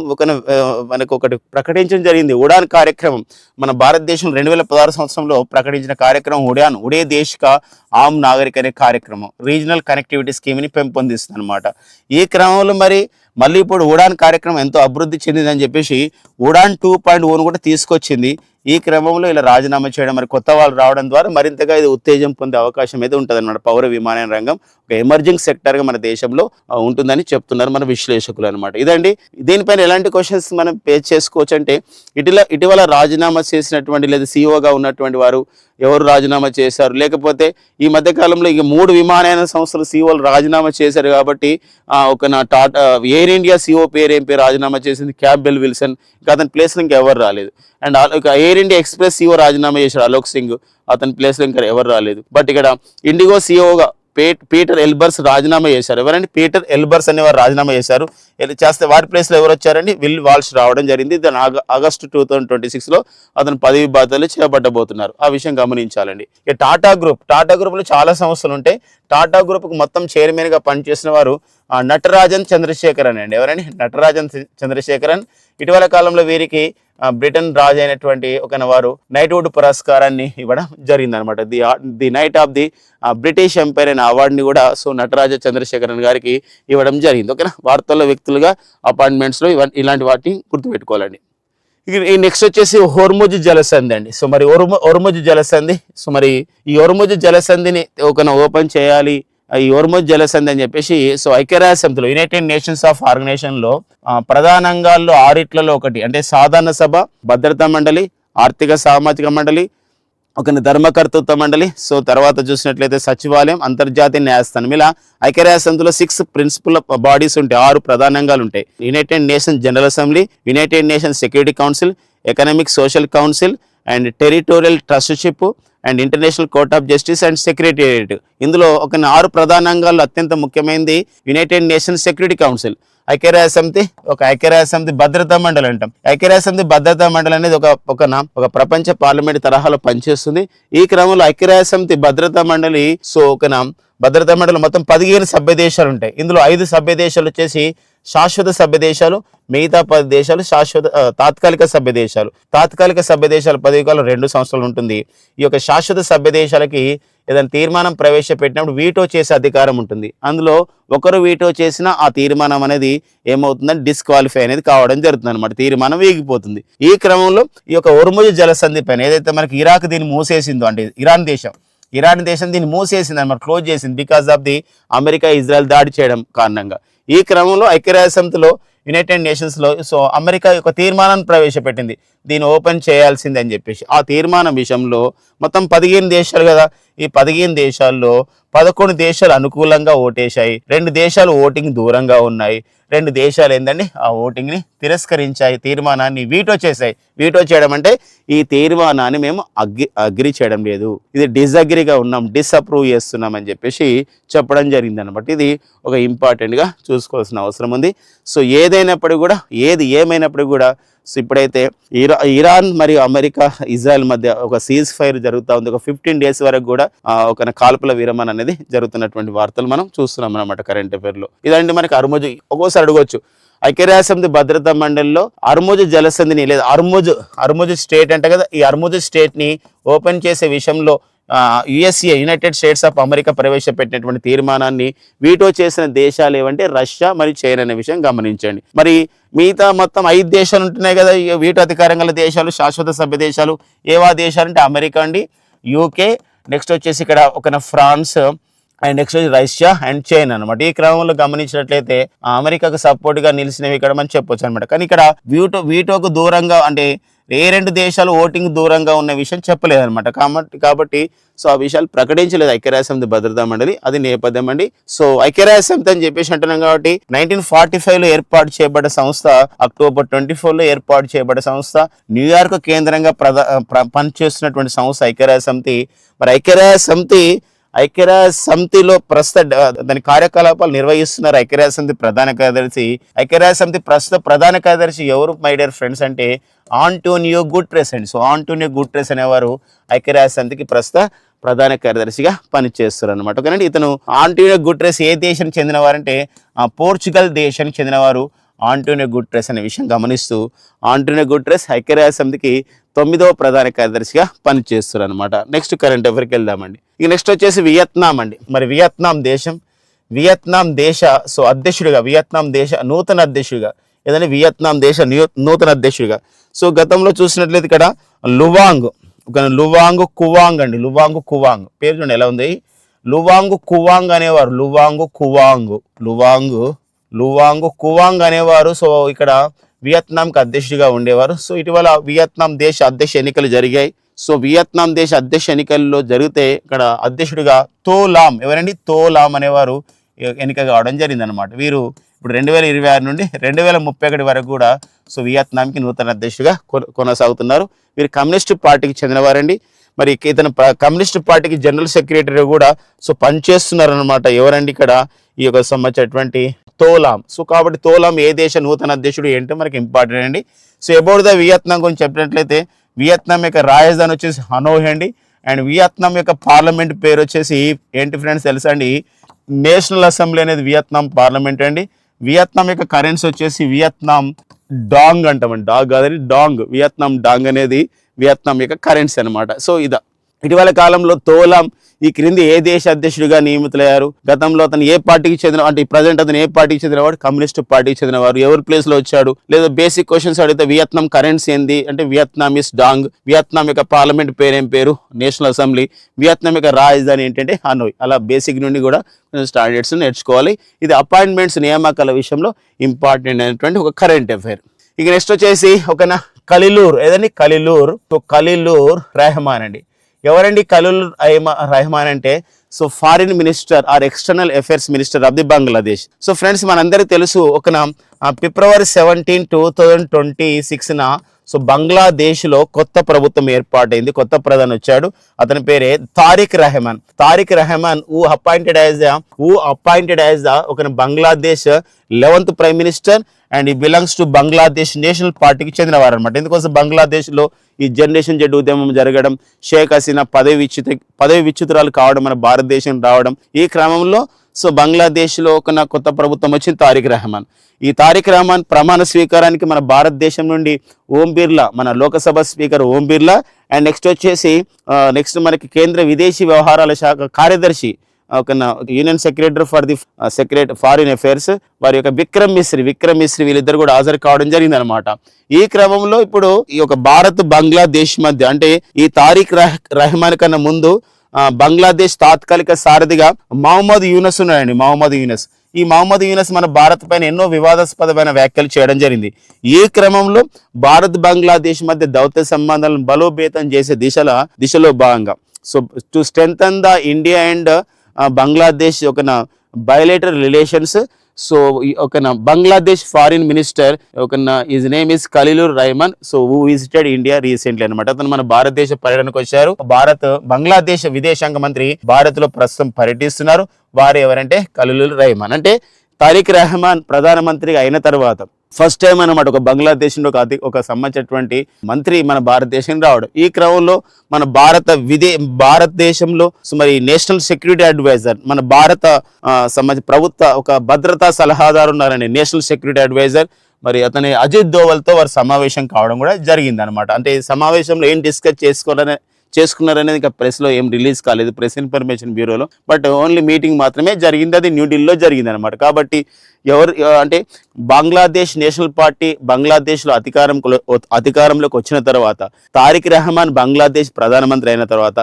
మనకు ఒకటి ప్రకటించడం జరిగింది. ఉడాన్ కార్యక్రమం మన భారతదేశం 2016 సంవత్సరంలో ప్రకటించిన కార్యక్రమం ఉడే దేశ్ కా ఆమ్ నాగరిక్ అనే కార్యక్రమం రీజనల్ కనెక్టివిటీ స్కీమ్ని పెంపొందిస్తుంది అనమాట. ఈ క్రమంలో మళ్ళీ ఇప్పుడు ఉడాన్ కార్యక్రమం ఎంతో అభివృద్ధి చెందిందని చెప్పేసి ఉడాన్ 2.0 కూడా తీసుకొచ్చింది. ఈ క్రమంలో ఇలా రాజీనామా చేయడం కొత్త వాళ్ళు రావడం ద్వారా మరింతగా ఇది ఉత్తేజం పొందే అవకాశం అయితే ఉంటుంది అనమాట. పౌర విమానయాన రంగం ఒక ఎమర్జింగ్ సెక్టర్గా మన దేశంలో ఉంటుందని చెప్తున్నారు మన విశ్లేషకులు అనమాట. ఇదండి, దీనిపైన ఎలాంటి క్వశ్చన్స్ మనం పేజ్ చేసుకోవచ్చు అంటే ఇటీవల రాజీనామా చేసినటువంటి లేదా CEOగా ఉన్నటువంటి వారు ఎవరు రాజీనామా చేశారు, లేకపోతే ఈ మధ్యకాలంలో ఇక 3 విమానయాన సంస్థల CEOలు రాజీనామా చేశారు కాబట్టి టాటా ఎయిర్ ఇండియా CEO పేరు రాజీనామా చేసింది క్యాప్బెల్ విల్సన్. ఇంకా అతని ప్లేస్లో ఇంకా ఎవరు రాలేదు. And air India express CEO రాజీనామా చేశారు అలోక్ సింగ్, అతని ప్లేస్లో ఇంకా ఎవరు రాలేదు. బట్ ఇక్కడ ఇండిగో CEOగా పీటర్ ఎల్బర్స్ రాజీనామా చేశారు. ఎవరండి? పీటర్ ఎల్బర్స్ అనేవారు రాజీనామా చేశారు. చేస్తే వారి ప్లేస్లో ఎవరు వచ్చారండి? విల్ వాల్ష్ రావడం జరిగింది. దాని ఆగస్టు 2026లో అతను పదవి బాధ్యతలు చేపట్టబోతున్నారు. ఆ విషయం గమనించాలండి. ఇక టాటా గ్రూప్లో చాలా సంస్థలు ఉంటాయి. టాటా గ్రూప్కు మొత్తం చైర్మన్గా పనిచేసిన వారు నటరాజన్ చంద్రశేఖరన్ అండి. ఎవరండి? నటరాజన్ చంద్రశేఖరన్. ఇటీవల కాలంలో వీరికి బ్రిటన్ రాజు అయినటువంటి వారు నైట్వుడ్ పురస్కారాన్ని ఇవ్వడం జరిగింది అనమాట. The knight of the British empire అనే అవార్డుని కూడా నటరాజ చంద్రశేఖరన్ గారికి ఇవ్వడం జరిగింది. ఓకేనా? వార్తల్లో వ్యక్తులుగా అపాయింట్మెంట్స్లో ఇలాంటి వాటిని గుర్తుపెట్టుకోవాలండి. ఈ నెక్స్ట్ వచ్చేసి హోర్ముజ్ జలసంధి అండి. సో హోర్ముజ్ జలసంధి. సో ఈ హోర్ముజ్ జలసంధిని ఓపెన్ చేయాలి, ఈ హోర్ముజ్ జలసంధి అని చెప్పేసి ఐక్యరాజ్య సమితిలో యునైటెడ్ నేషన్స్ ఆఫ్ ఆర్గనైజేషన్లో ప్రధానంగాల్లో 6 ఒకటి అంటే సాధారణ సభ, భద్రతా మండలి, ఆర్థిక సామాజిక మండలి, ధర్మకర్తృత్వ మండలి, తర్వాత చూసినట్లయితే సచివాలయం, అంతర్జాతీయ న్యాయస్థానం. ఇలా ఐక్యరాజ్య సమితిలో 6 ప్రిన్సిపల్ బాడీస్ ఉంటాయి, 6 ప్రధానంగాలు ఉంటాయి. United Nations General Assembly, United Nations Security Council, Economic Social Council and Territorial Trusteeship and International Court of Justice and Secretariat. ఇందులో 6 ప్రధానంగాల్లో అత్యంత ముఖ్యమైనది యునైటెడ్ నేషన్స్ సెక్యూరిటీ కౌన్సిల్. ఐక్యరాజ్య సమితి భద్రతా మండలి అంటాం. ఐక్యరాజ్య సమితి భద్రతా మండలి అనేది ఒక ప్రపంచ పార్లమెంట్ తరహాలో పనిచేస్తుంది. ఈ క్రమంలో ఐక్యరాజ్య సమితి భద్రతా మండలి భద్రతా మండలి మొత్తం 15 సభ్య దేశాలు ఉంటాయి. ఇందులో 5 సభ్య దేశాలు వచ్చేసి శాశ్వత సభ్య దేశాలు, మిగతా 10 దేశాలు తాత్కాలిక సభ్య దేశాలు. తాత్కాలిక సభ్య దేశాల పదవి కాలం 2 సంవత్సరాలు ఉంటుంది. ఈ యొక్క శాశ్వత సభ్య దేశాలకి ఏదైనా తీర్మానం ప్రవేశపెట్టినప్పుడు వీటో చేసే అధికారం ఉంటుంది. అందులో ఒకరు వీటో చేసినా ఆ తీర్మానం అనేది ఏమవుతుందంటే డిస్క్వాలిఫై అనేది కావడం జరుగుతుంది అనమాట. తీర్మానం వీగిపోతుంది. ఈ క్రమంలో ఈ యొక్క హోర్ముజ్ జలసంధి పైన ఏదైతే మనకి ఇరాక్ దీన్ని మూసేసిందో అంటే ఇరాన్ దేశం దీన్ని మూసేసింది అనమాట, క్లోజ్ చేసింది because of the America Israel దాడి చేయడం కారణంగా. ఈ క్రమంలో ఐక్యరాజ్య సమితిలో యునైటెడ్ నేషన్స్లో అమెరికా యొక్క తీర్మానాన్ని ప్రవేశపెట్టింది. దీన్ని ఓపెన్ చేయాల్సిందే అని చెప్పేసి ఆ తీర్మానం విషయంలో మొత్తం 15 దేశాలు కదా, ఈ 15 దేశాల్లో 11 దేశాలు అనుకూలంగా ఓటేశాయి, 2 దేశాలు ఓటింగ్ దూరంగా ఉన్నాయి, 2 దేశాలు ఏంటండి ఆ ఓటింగ్ని తిరస్కరించాయి, తీర్మానాన్ని వీటో చేశాయి. వీటో చేయడం అంటే ఈ తీర్మానాన్ని మేము అగ్రి చేయడం లేదు, ఇది డిసగ్రీగా ఉన్నాం, డిసప్రూవ్ చేస్తున్నాం అని చెప్పేసి చెప్పడం జరిగింది అనమాట. ఇది ఒక ఇంపార్టెంట్గా చూసుకోవాల్సిన అవసరం ఉంది. సో ఏదైనప్పటికీ కూడా, ఏమైనప్పటికీ కూడా, సో ఇప్పుడైతే ఇరాన్ మరియు అమెరికా ఇజ్రాయెల్ మధ్య ఒక సీజ్ ఫైర్ జరుగుతూ ఉంది. ఒక 15 days వరకు కూడా ఒక కాల్పుల విరమణ అనేది జరుగుతున్నటువంటి వార్తలు మనం చూస్తున్నాం అన్నమాట కరెంట్ అఫైర్లో. ఇదండి మనకి అర్ముజు. ఒక్కోసారి అడగవచ్చు, ఐక్యరాజ్యసమితి భద్రతా మండలిలో అర్ముజు జలసంధిని లేదా అర్ముజు స్టేట్ అంట కదా, ఈ అర్ముజు స్టేట్ని ఓపెన్ చేసే విషయంలో USA United states of America ప్రవేశపెట్టినటువంటి తీర్మానాన్ని వీటో చేసిన దేశాలు ఏవంటే రష్యా మరియు చైనా అనే విషయం గమనించండి. మరి మిగతా మొత్తం 5 దేశాలు ఉంటున్నాయి కదా వీటో అధికారం గల దేశాలు, శాశ్వత సభ్య దేశాలు. ఏవా దేశాలు అంటే అమెరికా అండి, యూకే, నెక్స్ట్ వచ్చేసి ఇక్కడ ఒక ఫ్రాన్స్, అండ్ నెక్స్ట్ వచ్చి రష్యా అండ్ చైనా అనమాట. ఈ క్రమంలో గమనించినట్లయితే అమెరికాకు సపోర్ట్గా నిలిచినవి ఇక్కడ మనం చెప్పొచ్చు అనమాట. కానీ ఇక్కడ వీటోకు దూరంగా అంటే ఏ 2 దేశాలు ఓటింగ్ దూరంగా ఉన్న విషయం చెప్పలేదన్నమాట. కాబట్టి సో ఆ విషయాలు ప్రకటించలేదు ఐక్యరాజ్యసమితి భద్రతా మండలి. అది నేపథ్యం అండి. సో ఐక్యరాజ్యసమితి అని చెప్పేసి అంటున్నాం కాబట్టి 1945లో ఏర్పాటు చేయబడ్డ సంస్థ, October 24లో ఏర్పాటు చేయబడ్డ సంస్థ, న్యూయార్క్ కేంద్రంగా పనిచేస్తున్నటువంటి సంస్థ ఐక్యరాజ్యసమితి. మరి ఐక్యరాజ్యసమితిలో ప్రస్తుత దాని కార్యకలాపాలు నిర్వహిస్తున్నారు ఐక్యరాజ్యసమితి ప్రధాన కార్యదర్శి. ఐక్యరాజ్యసమితి ప్రస్తుత ప్రధాన కార్యదర్శి ఎవరు మై డియర్ ఫ్రెండ్స్ అంటే ఆంటోనియో గుటెరెస్ అండి. సో ఆంటోనియో గుటెరెస్ అనేవారు ఐక్యరాజ్యసమితికి ప్రస్తుత ప్రధాన కార్యదర్శిగా పనిచేస్తారు అనమాట. ఓకేనండి. ఇతను ఆంటోనియో గుటెరెస్ ఏ దేశానికి చెందినవారంటే పోర్చుగల్ దేశానికి చెందినవారు ఆంటోనియో గుటెరెస్ అనే విషయం గమనిస్తూ, ఆంటోనియో గుటెరెస్ ఐక్యరాజ్యసమితికి 9వ ప్రధాన కార్యదర్శిగా పనిచేస్తారు అనమాట. నెక్స్ట్ కరెంట్ అఫైర్కి వెళ్దామండి. ఇక నెక్స్ట్ వచ్చేసి వియత్నాం అండి. మరి వియత్నాం దేశ సో అధ్యక్షుడిగా, వియత్నాం దేశ నూతన అధ్యక్షుడిగా, ఏదంటే వియత్నాం దేశ నూతన అధ్యక్షుడిగా. సో గతంలో చూసినట్లయితే ఇక్కడ లువాంగ్ కువాంగ్ అండి, లువాంగ్ కువాంగ్ పేరు చూడండి ఎలా ఉంది. లువాంగ్ కువాంగ్ అనేవారు, లువాంగ్ కువాంగ్ అనేవారు. సో ఇక్కడ వియత్నాంకి అధ్యక్షుడిగా ఉండేవారు. సో ఇటీవల వియత్నాం దేశ అధ్యక్ష ఎన్నికలు జరిగాయి. సో వియత్నాం దేశ అధ్యక్ష ఎన్నికల్లో జరిగితే ఇక్కడ అధ్యక్షుడిగా తోలామ్, ఎవరండి తోలామ్ అనేవారు ఎన్నిక కావడం జరిగిందనమాట. వీరు ఇప్పుడు 2026 నుండి 2031 వరకు కూడా సో వియత్నాంకి నూతన అధ్యక్షుడిగా కొనసాగుతున్నారు. వీరు కమ్యూనిస్ట్ పార్టీకి చెందినవారండి. మరి ఇతను కమ్యూనిస్ట్ పార్టీకి జనరల్ సెక్రటరీ కూడా సో పనిచేస్తున్నారు అనమాట. ఎవరండి ఇక్కడ ఈ యొక్క సంబంధించినటువంటి తోలామ్. సో కాబట్టి తోలామ్ ఏ దేశ నూతన అధ్యక్షుడు ఏంటో మనకి ఇంపార్టెంట్ అండి. సో అబౌట్ ద వియత్నాం గురించి చెప్పినట్లయితే వియత్నాం యొక్క రాజధాని వచ్చేసి హనోయ్ అండి. అండ్ వియత్నాం యొక్క పార్లమెంట్ పేరు వచ్చేసి ఏంటి ఫ్రెండ్స్ తెలుసా అండి, నేషనల్ అసెంబ్లీ అనేది వియత్నాం పార్లమెంట్ అండి. వియత్నాం యొక్క కరెన్సీ వచ్చేసి వియత్నాం డాంగ్ అంటామండి, డాగ్ కాదని డాంగ్. వియత్నాం డాంగ్ అనేది వియత్నాం యొక్క కరెన్సీ అనమాట. సో ఇటీవల కాలంలో తోలామ్ ఈ క్రింది ఏ దేశ అధ్యక్షుడిగా నియమితులయ్యారు? గతంలో అతను ఏ పార్టీకి చెందిన, అంటే ప్రజెంట్ అతను ఏ పార్టీకి చెందినవాడు? కమ్యూనిస్ట్ పార్టీకి చెందినవారు. ఎవరి ప్లేస్ లో వచ్చాడు? లేదా బేసిక్ క్వశ్చన్స్ అడిగితే వియత్నాం కరెన్సీ ఏంది అంటే వియత్నామీస్ డాంగ్. వియత్నాం యొక్క పార్లమెంట్ పేరేం పేరు? National assembly. వియత్నాం యొక్క రాజధాని ఏంటంటే హనోయ్. అలా బేసిక్ నుండి కూడా స్టాండర్డ్స్ నేర్చుకోవాలి. ఇది అపాయింట్మెంట్స్ నియామకాల విషయంలో ఇంపార్టెంట్ అయినటువంటి ఒక కరెంట్ అఫైర్. ఇక నెక్స్ట్ వచ్చేసి ఖలీలూర్, ఏదండి ఖలీలూర్. సో ఖలీలూర్ రెహమాన్ అండి. ఎవరండి ఖలీల్ రెహమాన్ అంటే? So foreign minister or external affairs minister of the Bangladesh. So friends మనందరికీ తెలుసు February 17, 2026 సో బంగ్లాదేశ్లో కొత్త ప్రభుత్వం ఏర్పాటైంది, కొత్త ప్రధాని వచ్చాడు. అతని పేరే Tarique Rahman who appointed as the ఒక Bangladesh 11th prime minister and ఈ బిలాంగ్స్ టు బంగ్లాదేశ్ నేషనల్ పార్టీకి చెందినవారు అనమాట. ఎందుకోసం బంగ్లాదేశ్లో ఈ జనరేషన్ జెడ్ ఉద్యమం జరగడం, షేక్ హసీనా పదవి విచ్యుతురాలు కావడం, మన భారతదేశం రావడం, ఈ క్రమంలో సో బంగ్లాదేశ్లో కొత్త ప్రభుత్వం వచ్చింది తారిక్ రెహమాన్. ఈ తారిక్ రెహమాన్ ప్రమాణ స్వీకారానికి మన భారతదేశం నుండి ఓం బిర్లా, మన Lok Sabha speaker Om Birla, and next మనకి కేంద్ర విదేశీ వ్యవహారాల శాఖ కార్యదర్శి union secretary for the foreign affairs వారి యొక్క విక్రమ్ మిశ్రీ వీళ్ళిద్దరు కూడా హాజరు కావడం జరిగింది అనమాట. ఈ క్రమంలో ఇప్పుడు ఈ యొక్క భారత్ బంగ్లాదేశ్ మధ్య అంటే ఈ తారిక్ రెహమాన్ కన్నా ముందు బంగ్లాదేశ్ తాత్కాలిక సారథిగా మహమ్మద్ యూనస్ ఉన్నాడండి. మహమ్మద్ యూనస్ ఈ మహమ్మద్ యూనస్ మన భారత్ పైన ఎన్నో వివాదాస్పదమైన వ్యాఖ్యలు చేయడం జరిగింది. ఈ క్రమంలో భారత్ బంగ్లాదేశ్ మధ్య దౌత్య సంబంధాలను బలోపేతం చేసే దిశలో భాగంగా so to strengthen the India and Bangladesh ఒక బయోలేటరల్ రిలేషన్స్. సో ఒక Bangladesh foreign minister his name is Khalilur Rahman so who visited India recently అనమాట. అతను మన భారతదేశ పర్యటనకు వచ్చారు. బంగ్లాదేశ్ విదేశాంగ మంత్రి భారత్ లో ప్రస్తుతం పర్యటిస్తున్నారు. వారు ఎవరంటే ఖలీలుర్ రెహమాన్. అంటే తారిక్ రెహమాన్ ప్రధానమంత్రిగా అయిన తర్వాత ఫస్ట్ టైం అనమాట ఒక బంగ్లాదేశ్ ఒక సంబంధించినటువంటి మంత్రి మన భారతదేశం రావడం. ఈ క్రమంలో మన భారతదేశంలో మరి నేషనల్ సెక్యూరిటీ అడ్వైజర్ మన ప్రభుత్వ ఒక భద్రతా సలహాదారు ఉన్నారండి, నేషనల్ సెక్యూరిటీ అడ్వైజర్. మరి అతని అజిత్ దోవల్తో వారు సమావేశం కావడం కూడా జరిగింది అనమాట. అంటే ఈ సమావేశంలో ఏం డిస్కస్ చేసుకున్నారనేది ఇంకా ప్రెస్లో ఏం రిలీజ్ కాలేదు, ప్రెస్ ఇన్ఫర్మేషన్ బ్యూరోలో. బట్ ఓన్లీ మీటింగ్ మాత్రమే జరిగింది, అది న్యూఢిల్లీలో జరిగింది అనమాట. కాబట్టి అంటే బంగ్లాదేశ్ నేషనల్ పార్టీ బంగ్లాదేశ్లో అధికారంలోకి వచ్చిన తర్వాత తారిక్ రెహమాన్ బంగ్లాదేశ్ ప్రధానమంత్రి అయిన తర్వాత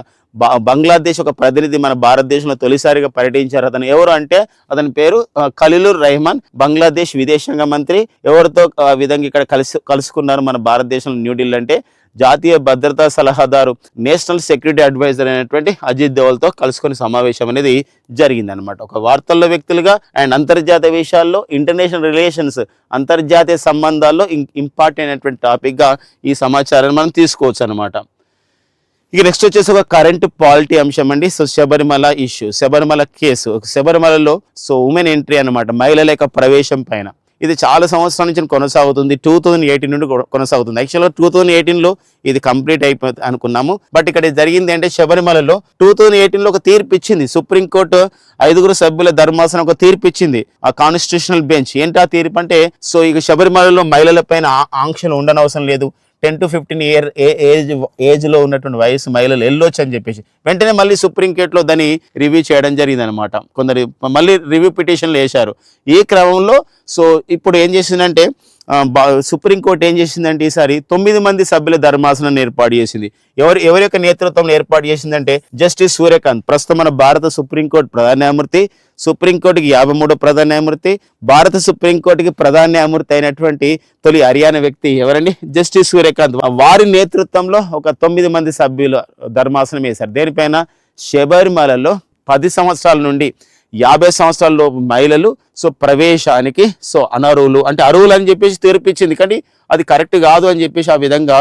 బంగ్లాదేశ్ ఒక ప్రతినిధి మన భారతదేశంలో తొలిసారిగా పర్యటించారు. అతను ఎవరు అంటే అతని పేరు ఖలీలుర్ రెహమాన్, బంగ్లాదేశ్ విదేశాంగ మంత్రి. ఎవరితో విధంగా ఇక్కడ కలుసుకున్నారు మన భారతదేశంలో న్యూఢిల్లీ అంటే జాతీయ భద్రతా సలహాదారు నేషనల్ సెక్యూరిటీ అడ్వైజర్ అయినటువంటి అజిత్ దోవల్తో కలుసుకునే సమావేశం అనేది జరిగిందనమాట. ఒక వార్తల్లో వ్యక్తులుగా అండ్ అంతర్జాతీయ విషయాల్లో ఇంటర్నేషనల్ రిలేషన్స్ అంతర్జాతీయ సంబంధాల్లో ఇంపార్టెంట్ అయినటువంటి టాపిక్గా ఈ సమాచారాన్ని మనం తీసుకోవచ్చు అనమాట. ఇక నెక్స్ట్ వచ్చేసి ఒక కరెంట్ పాలిటీ అంశం అండి. So Sabarimala issue, Sabarimala case, శబరిమలలో సో ఉమెన్ ఎంట్రీ అనమాట, మహిళల యొక్క ప్రవేశం పైన ఇది చాలా సంవత్సరాల నుంచి కొనసాగుతుంది. 2018 నుండి కొనసాగుతుంది. యాక్చువల్గా 2018లో ఇది కంప్లీట్ అయిపోతుంది అనుకున్నాము. బట్ ఇక్కడ జరిగింది అంటే శబరిమలలో 2018లో ఒక తీర్పు ఇచ్చింది సుప్రీంకోర్టు. 5 సభ్యుల ధర్మాసనం ఒక తీర్పు ఇచ్చింది, ఆ కాన్స్టిట్యూషనల్ బెంచ్. ఏంటి ఆ తీర్పు అంటే సో ఇక శబరిమలలో మహిళల పైన ఆంక్షలు ఉండనవసరం లేదు, 10 to 15 ఇయర్ ఏజ్లో ఉన్నటువంటి వయసు మహిళలు వెళ్ళొచ్చు అని చెప్పేసి వెంటనే మళ్ళీ సుప్రీంకోర్టులో దాన్ని రివ్యూ చేయడం జరిగింది అనమాట. కొందరు మళ్ళీ రివ్యూ పిటిషన్లు వేశారు. ఈ క్రమంలో సో ఇప్పుడు ఏం చేసిందంటే సుప్రీంకోర్టు ఏం చేసిందంటే ఈసారి 9 మంది సభ్యుల ధర్మాసనాన్ని ఏర్పాటు చేసింది. ఎవరి యొక్క నేతృత్వంలో ఏర్పాటు చేసిందంటే జస్టిస్ సూర్యకాంత్, ప్రస్తుతం మన భారత సుప్రీంకోర్టు ప్రధాన న్యాయమూర్తి, సుప్రీంకోర్టుకి 53వ ప్రధాన న్యాయమూర్తి, భారత సుప్రీంకోర్టుకి ప్రధాన న్యాయమూర్తి అయినటువంటి తొలి హర్యానా వ్యక్తి ఎవరండి, జస్టిస్ సూర్యకాంత్. వారి నేతృత్వంలో ఒక 9 మంది సభ్యుల ధర్మాసనం వేశారు. దేనిపైన శబరిమలలో 10 సంవత్సరాల నుండి 50 సంవత్సరాల మహిళలు సో ప్రవేశానికి సో అనర్హులు, అంటే అర్హులు అని చెప్పేసి తీర్పిచ్చింది. కానీ అది కరెక్ట్ కాదు అని చెప్పేసి ఆ విధంగా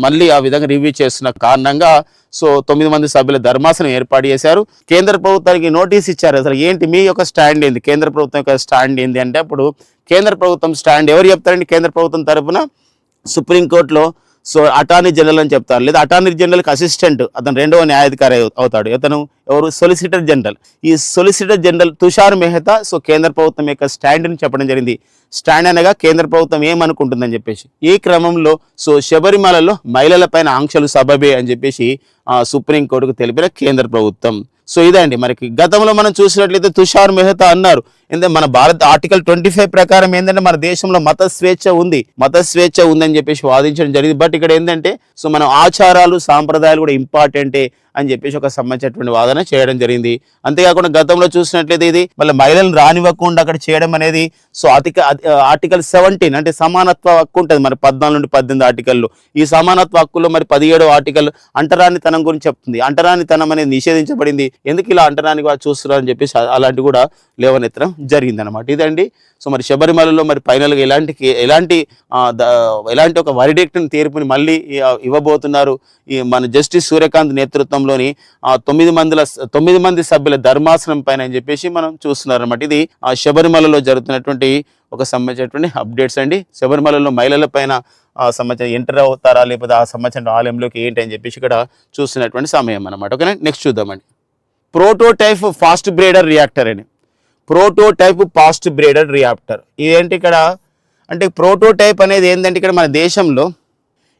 మళ్ళీ రివ్యూ చేస్తున్న కారణంగా సో 9 మంది సభ్యుల ధర్మాసనం ఏర్పాటు చేశారు. కేంద్ర ప్రభుత్వానికి నోటీస్ ఇచ్చారు. అసలు ఏంటి మీ యొక్క స్టాండ్ ఏంది, కేంద్ర ప్రభుత్వం యొక్క స్టాండ్ ఏంది అంటే అప్పుడు కేంద్ర ప్రభుత్వం స్టాండ్ ఎవరు చెప్తారండి, కేంద్ర ప్రభుత్వం తరఫున సుప్రీంకోర్టులో సో అటార్నీ జనరల్ అని చెప్తారు, లేదా అటార్నీ జనరల్కి అసిస్టెంట్ అతను 2వ న్యాయాధికారి అవుతాడు. అతను ఎవరు, సొలిసిటర్ జనరల్. ఈ solicitor general Tushar Mehta so కేంద్ర ప్రభుత్వం యొక్క స్టాండ్ని చెప్పడం జరిగింది. స్టాండ్ అనగా కేంద్ర ప్రభుత్వం ఏమనుకుంటుందని చెప్పేసి. ఈ క్రమంలో సో శబరిమలలో మహిళల పైన ఆంక్షలు సబబే అని చెప్పేసి సుప్రీంకోర్టుకు తెలిపిన కేంద్ర ప్రభుత్వం. సో ఇదండి మనకి గతంలో మనం చూసినట్లయితే తుషార్ మెహతా అన్నారు, ఎందుకంటే మన భారత ఆర్టికల్ 25 ప్రకారం ఏంటంటే మన దేశంలో మత స్వేచ్ఛ ఉందని చెప్పేసి వాదించడం జరిగింది. బట్ ఇక్కడ ఏంటంటే సో మన ఆచారాలు సాంప్రదాయాలు కూడా ఇంపార్టెంటే అని చెప్పేసి ఒక సంబంధించినటువంటి వాదన చేయడం జరిగింది. అంతేకాకుండా గతంలో చూసినట్లయితే ఇది మళ్ళీ మహిళలను రానివ్వకుండా అక్కడ చేయడం అనేది సో ఆర్టికల్ 17 అంటే సమానత్వ హక్కు ఉంటుంది మరి 14 నుండి 18 ఆర్టికల్లో. ఈ సమానత్వ హక్కులో మరి 17వ ఆర్టికల్ అంటరానితనం గురించి చెప్తుంది. అంటరానితనం అనేది నిషేధించబడింది. ఎందుకు ఇలా అంటరానిగా చూస్తున్నారు అని చెప్పేసి అలాంటి కూడా లేవనెత్తడం జరిగింది అనమాట. ఇదండి సో మరి శబరిమలలో మరి ఫైనల్గా ఎలాంటి ఒక వర్డిక్ట్ని తీర్పుని మళ్ళీ ఇవ్వబోతున్నారు ఈ మన జస్టిస్ సూర్యకాంత్ నేతృత్వంలోని 9 మంది సభ్యుల ధర్మాసనం పైన అని చెప్పేసి మనం చూస్తున్నారు అనమాట. ఇది శబరిమలలో జరుగుతున్నటువంటి ఒక సంబంధించినటువంటి అప్డేట్స్ అండి. శబరిమలలో మహిళల పైన సంబంధించిన ఎంటర్ అవుతారా లేకపోతే ఆ సంబంధించిన ఆలయంలోకి ఏంటి అని చెప్పేసి ఇక్కడ చూస్తున్నటువంటి సమయం అనమాట. ఓకేనా, నెక్స్ట్ చూద్దామండి. ప్రోటోటైప్ ఫాస్ట్ బ్రీడర్ రియాక్టర్ అని, ప్రోటోటైప్ ఫాస్ట్ బ్రీడర్ రియాక్టర్ ఇదేంటి ఇక్కడ అంటే ప్రోటోటైప్ అనేది ఏంటంటే ఇక్కడ మన దేశంలో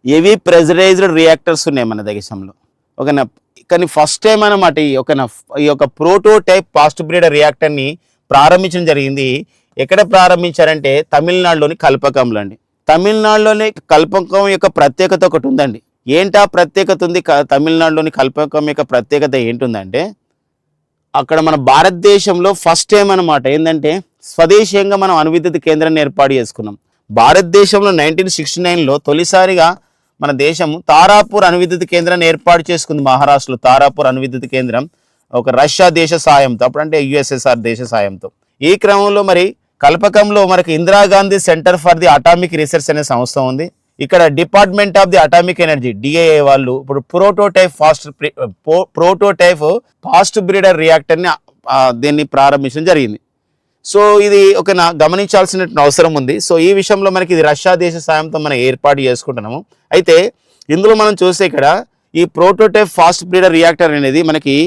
హెవీ ప్రెజరైజ్డ్ రియాక్టర్స్ ఉన్నాయి మన దేశంలో. ఓకేనా, కానీ ఫస్ట్ టైం అన్నమాట ఈ యొక్క ప్రోటోటైప్ ఫాస్ట్ బ్రీడర్ రియాక్టర్ని ప్రారంభించడం జరిగింది. ఎక్కడ ప్రారంభించారంటే తమిళనాడులోని కల్పకంలో అండి. తమిళనాడులోని కల్పకం యొక్క ప్రత్యేకత ఒకటి ఉందండి. ఏంటా ప్రత్యేకత ఉంది, తమిళనాడులోని కల్పకం యొక్క ప్రత్యేకత ఏంటుందంటే అక్కడ మన భారతదేశంలో ఫస్ట్ టైం అనమాట ఏంటంటే స్వదేశీయంగా మనం అణువిద్యుత్ కేంద్రాన్ని ఏర్పాటు చేసుకున్నాం. భారతదేశంలో 1969లో తొలిసారిగా మన దేశం తారాపూర్ అణువిద్యుత్ కేంద్రాన్ని ఏర్పాటు చేసుకుంది. మహారాష్ట్రలో తారాపూర్ అణువిద్యుత్ కేంద్రం ఒక రష్యా దేశ సాయంతో, అప్పుడంటే యుఎస్ఎస్ఆర్ దేశ సాయంతో. ఈ క్రమంలో మరి కల్పకంలో మనకి Indira Gandhi centre for the atomic research అనే సంస్థ ఉంది. ఇక్కడ department of the atomic energy DIA వాళ్ళు ఇప్పుడు ప్రోటోటైప్ ఫాస్ట్ బ్రీడర్ రియాక్టర్ని దీన్ని ప్రారంభించడం జరిగింది. సో ఇది ఒక గమనించాల్సిన అవసరం ఉంది. సో ఈ విషయంలో మనకి ఇది రష్యా దేశ సాయంతో మనం ఏర్పాటు చేసుకుంటున్నాము. అయితే ఇందులో మనం చూస్తే ఇక్కడ ఈ ప్రోటోటైప్ ఫాస్ట్ బ్రీడర్ రియాక్టర్ అనేది మనకి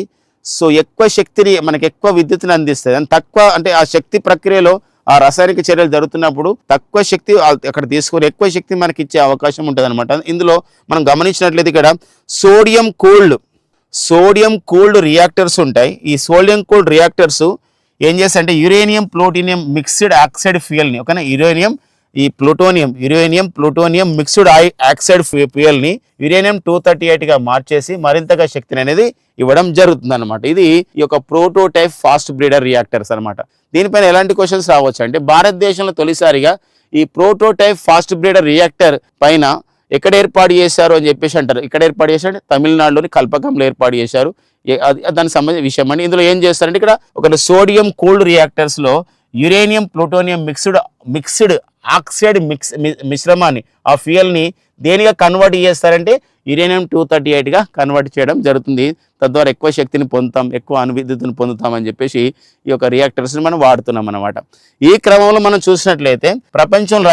సో ఎక్కువ శక్తిని, మనకి ఎక్కువ విద్యుత్తుని అందిస్తుంది. అని తక్కువ అంటే ఆ శక్తి ప్రక్రియలో ఆ రాసాయనిక చర్యలు జరుగుతున్నప్పుడు తక్కువ శక్తి అక్కడ తీసుకొని ఎక్కువ శక్తి మనకి ఇచ్చే అవకాశం ఉంటుంది అనమాట. ఇందులో మనం గమనించినట్లయితే ఇక్కడ సోడియం కూల్డ్ రియాక్టర్స్ ఉంటాయి. ఈ సోడియం కూల్డ్ రియాక్టర్స్ ఏం చేస్తాయంటే యురేనియం ప్లూటోనియం మిక్స్డ్ ఆక్సైడ్ ఫ్యూయల్ని, ఓకేనా, యురేనియం ప్లూటోనియం మిక్స్డ్ ఆక్సైడ్ ఫ్యూయల్ని యురేనియం 238గా మార్చేసి మరింతగా శక్తిని అనేది ఇవ్వడం జరుగుతుంది అనమాట. ఇది ఈ యొక్క ప్రోటోటైప్ ఫాస్ట్ బ్రీడర్ రియాక్టర్స్ అనమాట. దీనిపైన ఎలాంటి క్వశ్చన్స్ రావచ్చు అంటే భారతదేశంలో తొలిసారిగా ఈ ప్రోటోటైప్ ఫాస్ట్ బ్రీడర్ రియాక్టర్ పైన ఎక్కడ ఏర్పాటు చేశారు అని చెప్పేసి అంటారు. ఇక్కడ ఏర్పాటు చేశారు తమిళనాడులోని కల్పకంలో ఏర్పాటు చేశారు. దానికి సంబంధించిన విషయం అండి. ఇందులో ఏం చేస్తారంటే ఇక్కడ ఒక సోడియం కూల్డ్ రియాక్టర్స్ లో యురేనియం ప్లూటోనియం మిక్స్డ్ ఆక్సైడ్ మిశ్రమాన్ని ఆ ఫ్యూయల్ని దేనిగా కన్వర్ట్ చేస్తారంటే యురేనియం 238గా కన్వర్ట్ చేయడం జరుగుతుంది. తద్వారా ఎక్కువ శక్తిని పొందుతాం, ఎక్కువ అణువిద్యుత్తుని పొందుతాం అని చెప్పేసి ఈ యొక్క రియాక్టర్స్ని మనం వాడుతున్నాం అనమాట. ఈ క్రమంలో మనం చూసినట్లయితే ప్రపంచంలో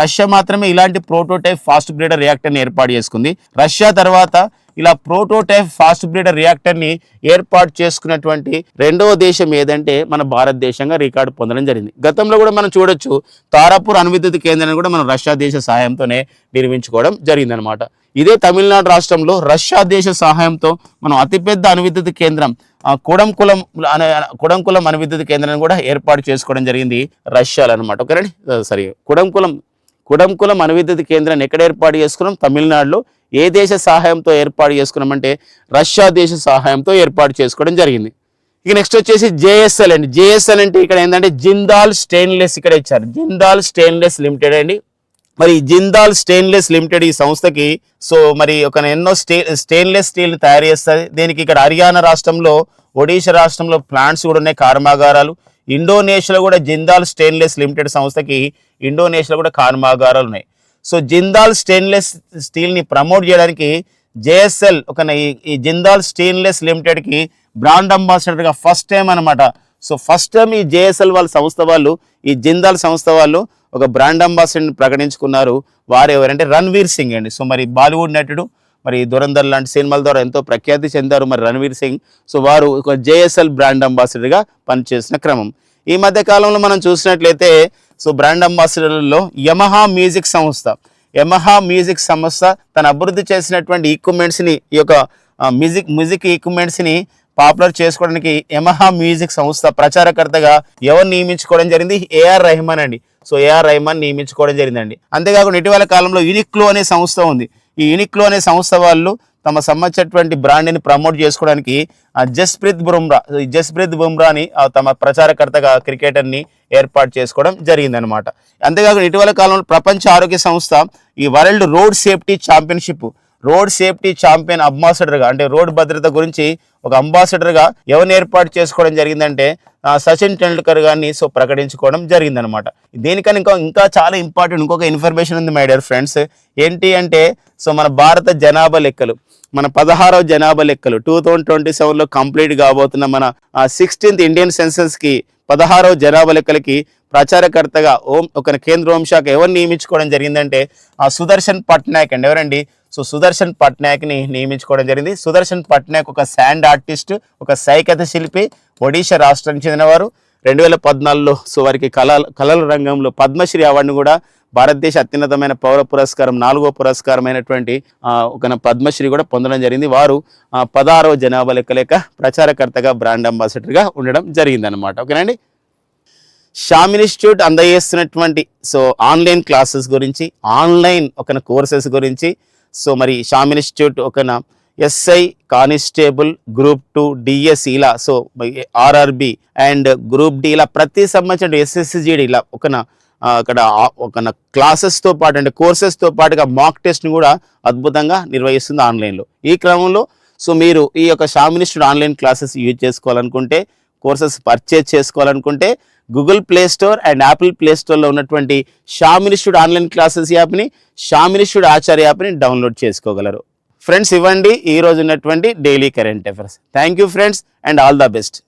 రష్యా మాత్రమే ఇలాంటి ప్రోటోటైప్ ఫాస్ట్ బ్రీడర్ రియాక్టర్ని ఏర్పాటు చేసుకుంది. రష్యా తర్వాత ఇలా ప్రోటోటైప్ ఫాస్ట్ బ్రీడర్ రియాక్టర్ని ఏర్పాటు చేసుకున్నటువంటి రెండవ దేశం ఏదంటే మన భారతదేశంగా రికార్డు పొందడం జరిగింది. గతంలో కూడా మనం చూడొచ్చు తారాపూర్ అణువిద్యుత్ కేంద్రాన్ని కూడా మనం రష్యా దేశ సహాయంతోనే నిర్మించుకోవడం జరిగిందనమాట. ఇదే తమిళనాడు రాష్ట్రంలో రష్యా దేశ సహాయంతో మనం అతిపెద్ద అణువిద్యుత్ కేంద్రం కుడంకులం అణువిద్యుత్ కేంద్రాన్ని కూడా ఏర్పాటు చేసుకోవడం జరిగింది రష్యాలో అనమాట. ఓకేనండి, సరే, కుడంకులం అణువిద్యుత్ కేంద్రాన్ని ఎక్కడ ఏర్పాటు చేసుకున్నాం? తమిళనాడులో. ఏ దేశ సహాయంతో ఏర్పాటు చేసుకున్నామంటే రష్యా దేశ సహాయంతో ఏర్పాటు చేసుకోవడం జరిగింది. ఇక నెక్స్ట్ వచ్చేసి జేఎస్ఎల్ అండి. జేఎస్ఎల్ అంటే ఇక్కడ ఏంటంటే జిందాల్ స్టెయిన్లెస్ ఇక్కడ ఇచ్చారు. జిందాల్ స్టెయిన్లెస్ లిమిటెడ్ అండి. మరి జిందాల్ స్టెయిన్లెస్ లిమిటెడ్ ఈ సంస్థకి సో మరి ఒక ఎన్నో స్టెయిన్లెస్ స్టీల్ తయారు చేస్తుంది. దీనికి ఇక్కడ హర్యానా రాష్ట్రంలో, ఒడిశా రాష్ట్రంలో ప్లాంట్స్ కూడా ఉన్నాయి, కర్మాగారాలు. ఇండోనేషియాలో కూడా జిందాల్ స్టెయిన్లెస్ లిమిటెడ్ సంస్థకి ఇండోనేషియాలో కూడా కర్మాగారాలు ఉన్నాయి. సో జిందాల్ స్టెయిన్లెస్ స్టీల్ని ప్రమోట్ చేయడానికి జేఎస్ఎల్ ఈ జిందాల్ స్టెయిన్లెస్ లిమిటెడ్కి బ్రాండ్ అంబాసిడర్గా ఫస్ట్ టైం అనమాట. సో ఫస్ట్ టైం ఈ జేఎస్ఎల్ ఈ జిందాల్ సంస్థ వాళ్ళు ఒక బ్రాండ్ అంబాసిడర్ని ప్రకటించుకున్నారు. వారు ఎవరంటే రణ్వీర్ సింగ్ అండి. సో మరి బాలీవుడ్ నటుడు, మరి దురంధర్ లాంటి సినిమాల ద్వారా ఎంతో ప్రఖ్యాతి చెందారు మరి రణ్వీర్ సింగ్. సో వారు ఒక జేఎస్ఎల్ బ్రాండ్ అంబాసిడర్గా పనిచేసిన క్రమం. ఈ మధ్య కాలంలో మనం చూసినట్లయితే సో బ్రాండ్ అంబాసిడర్లలో యమహా మ్యూజిక్ సంస్థ తను అభివృద్ధి చేసినటువంటి ఈక్విప్మెంట్స్ని, ఈ యొక్క మ్యూజిక్ ఈక్విప్మెంట్స్ని పాపులర్ చేసుకోవడానికి యమహా మ్యూజిక్ సంస్థ ప్రచారకర్తగా ఎవరు నియమించుకోవడం జరిగింది? ఏఆర్ రెహమాన్ అండి. సో ఏఆర్ రెహమాన్ నియమించుకోవడం జరిగిందండి. అంతేకాకుండా ఇటీవల కాలంలో యూనిక్లో అనే సంస్థ ఉంది. ఈ యూనిక్లో అనే సంస్థ వాళ్ళు తమ సంబంధించినటువంటి బ్రాండ్ని ప్రమోట్ చేసుకోవడానికి జస్ప్రీత్ బుమ్రాని తమ ప్రచారకర్తగా క్రికెటర్ని ఏర్పాటు చేసుకోవడం జరిగిందనమాట. అంతేకాకుండా ఇటీవల కాలంలో ప్రపంచ ఆరోగ్య సంస్థ ఈ వరల్డ్ రోడ్ సేఫ్టీ ఛాంపియన్ అంబాసిడర్గా, అంటే రోడ్ భద్రత గురించి ఒక అంబాసిడర్గా ఎవరిని ఏర్పాటు చేసుకోవడం జరిగిందంటే సచిన్ టెండూల్కర్ గారిని సో ప్రకటించుకోవడం జరిగిందనమాట. దీనికని ఇంకా చాలా ఇంపార్టెంట్ ఇంకొక ఇన్ఫర్మేషన్ ఉంది మై డియర్ ఫ్రెండ్స్. ఏంటి అంటే సో మన భారత జనాభా లెక్కలు, మన 16వ జనాభా లెక్కలు 2027లో కంప్లీట్ కాబోతున్న మన 16th ఇండియన్ సెన్సస్కి 16వ జనాభా లెక్కలకి ప్రచారకర్తగా ఒక కేంద్ర హోంశాఖ ఎవరిని నియమించుకోవడం జరిగిందంటే సుదర్శన్ పట్నాయక్ అండి. ఎవరండి? సో సుదర్శన్ పట్నాయక్ని నియమించుకోవడం జరిగింది. సుదర్శన్ పట్నాయక్ ఒక శాండ్ ఆర్టిస్ట్, ఒక సైకథ శిల్పి, ఒడిశా రాష్ట్రానికి చెందినవారు. 2014లో సో వారికి కళల రంగంలో పద్మశ్రీ అవార్డును కూడా భారతదేశ అత్యున్నతమైన పౌర పురస్కారం 4వ పురస్కారమైనటువంటి ఒక పద్మశ్రీ కూడా పొందడం జరిగింది. వారు 16వ జనాభా లెక్క ప్రచారకర్తగా బ్రాండ్ అంబాసిడర్గా ఉండడం జరిగిందనమాట. ఓకేనండి. శ్యామ్ ఇన్స్టిట్యూట్ అందజేస్తున్నటువంటి సో ఆన్లైన్ క్లాసెస్ గురించి, ఆన్లైన్ కోర్సెస్ గురించి సో మరి Shyam institute SI, constable, group 2, DS ఇలా, so RRB and group D ఇలా ప్రతి సంబంధించిన ఎస్ఎస్సిజిడి ఇలా అక్కడ ఒక క్లాసెస్తో పాటు అంటే కోర్సెస్తో పాటుగా మాక్ టెస్ట్ని కూడా అద్భుతంగా నిర్వహిస్తుంది ఆన్లైన్లో. ఈ క్రమంలో సో మీరు ఈ యొక్క Sam institute online classes use చేసుకోవాలనుకుంటే, కోర్సెస్ పర్చేజ్ చేసుకోవాలనుకుంటే Google play store and Apple play స్టోర్లో ఉన్నటువంటి షామ్ ఇన్స్టిట్యూట్ ఆన్లైన్ క్లాసెస్ యాప్ని, షామ్ ఇన్స్టిట్యూట్ ఆచార్య యాప్ని డౌన్లోడ్ చేసుకోగలరు. ఫ్రెండ్స్, ఇవ్వండి ఈరోజు ఉన్నటువంటి daily current affairs. Thank you friends and all the best.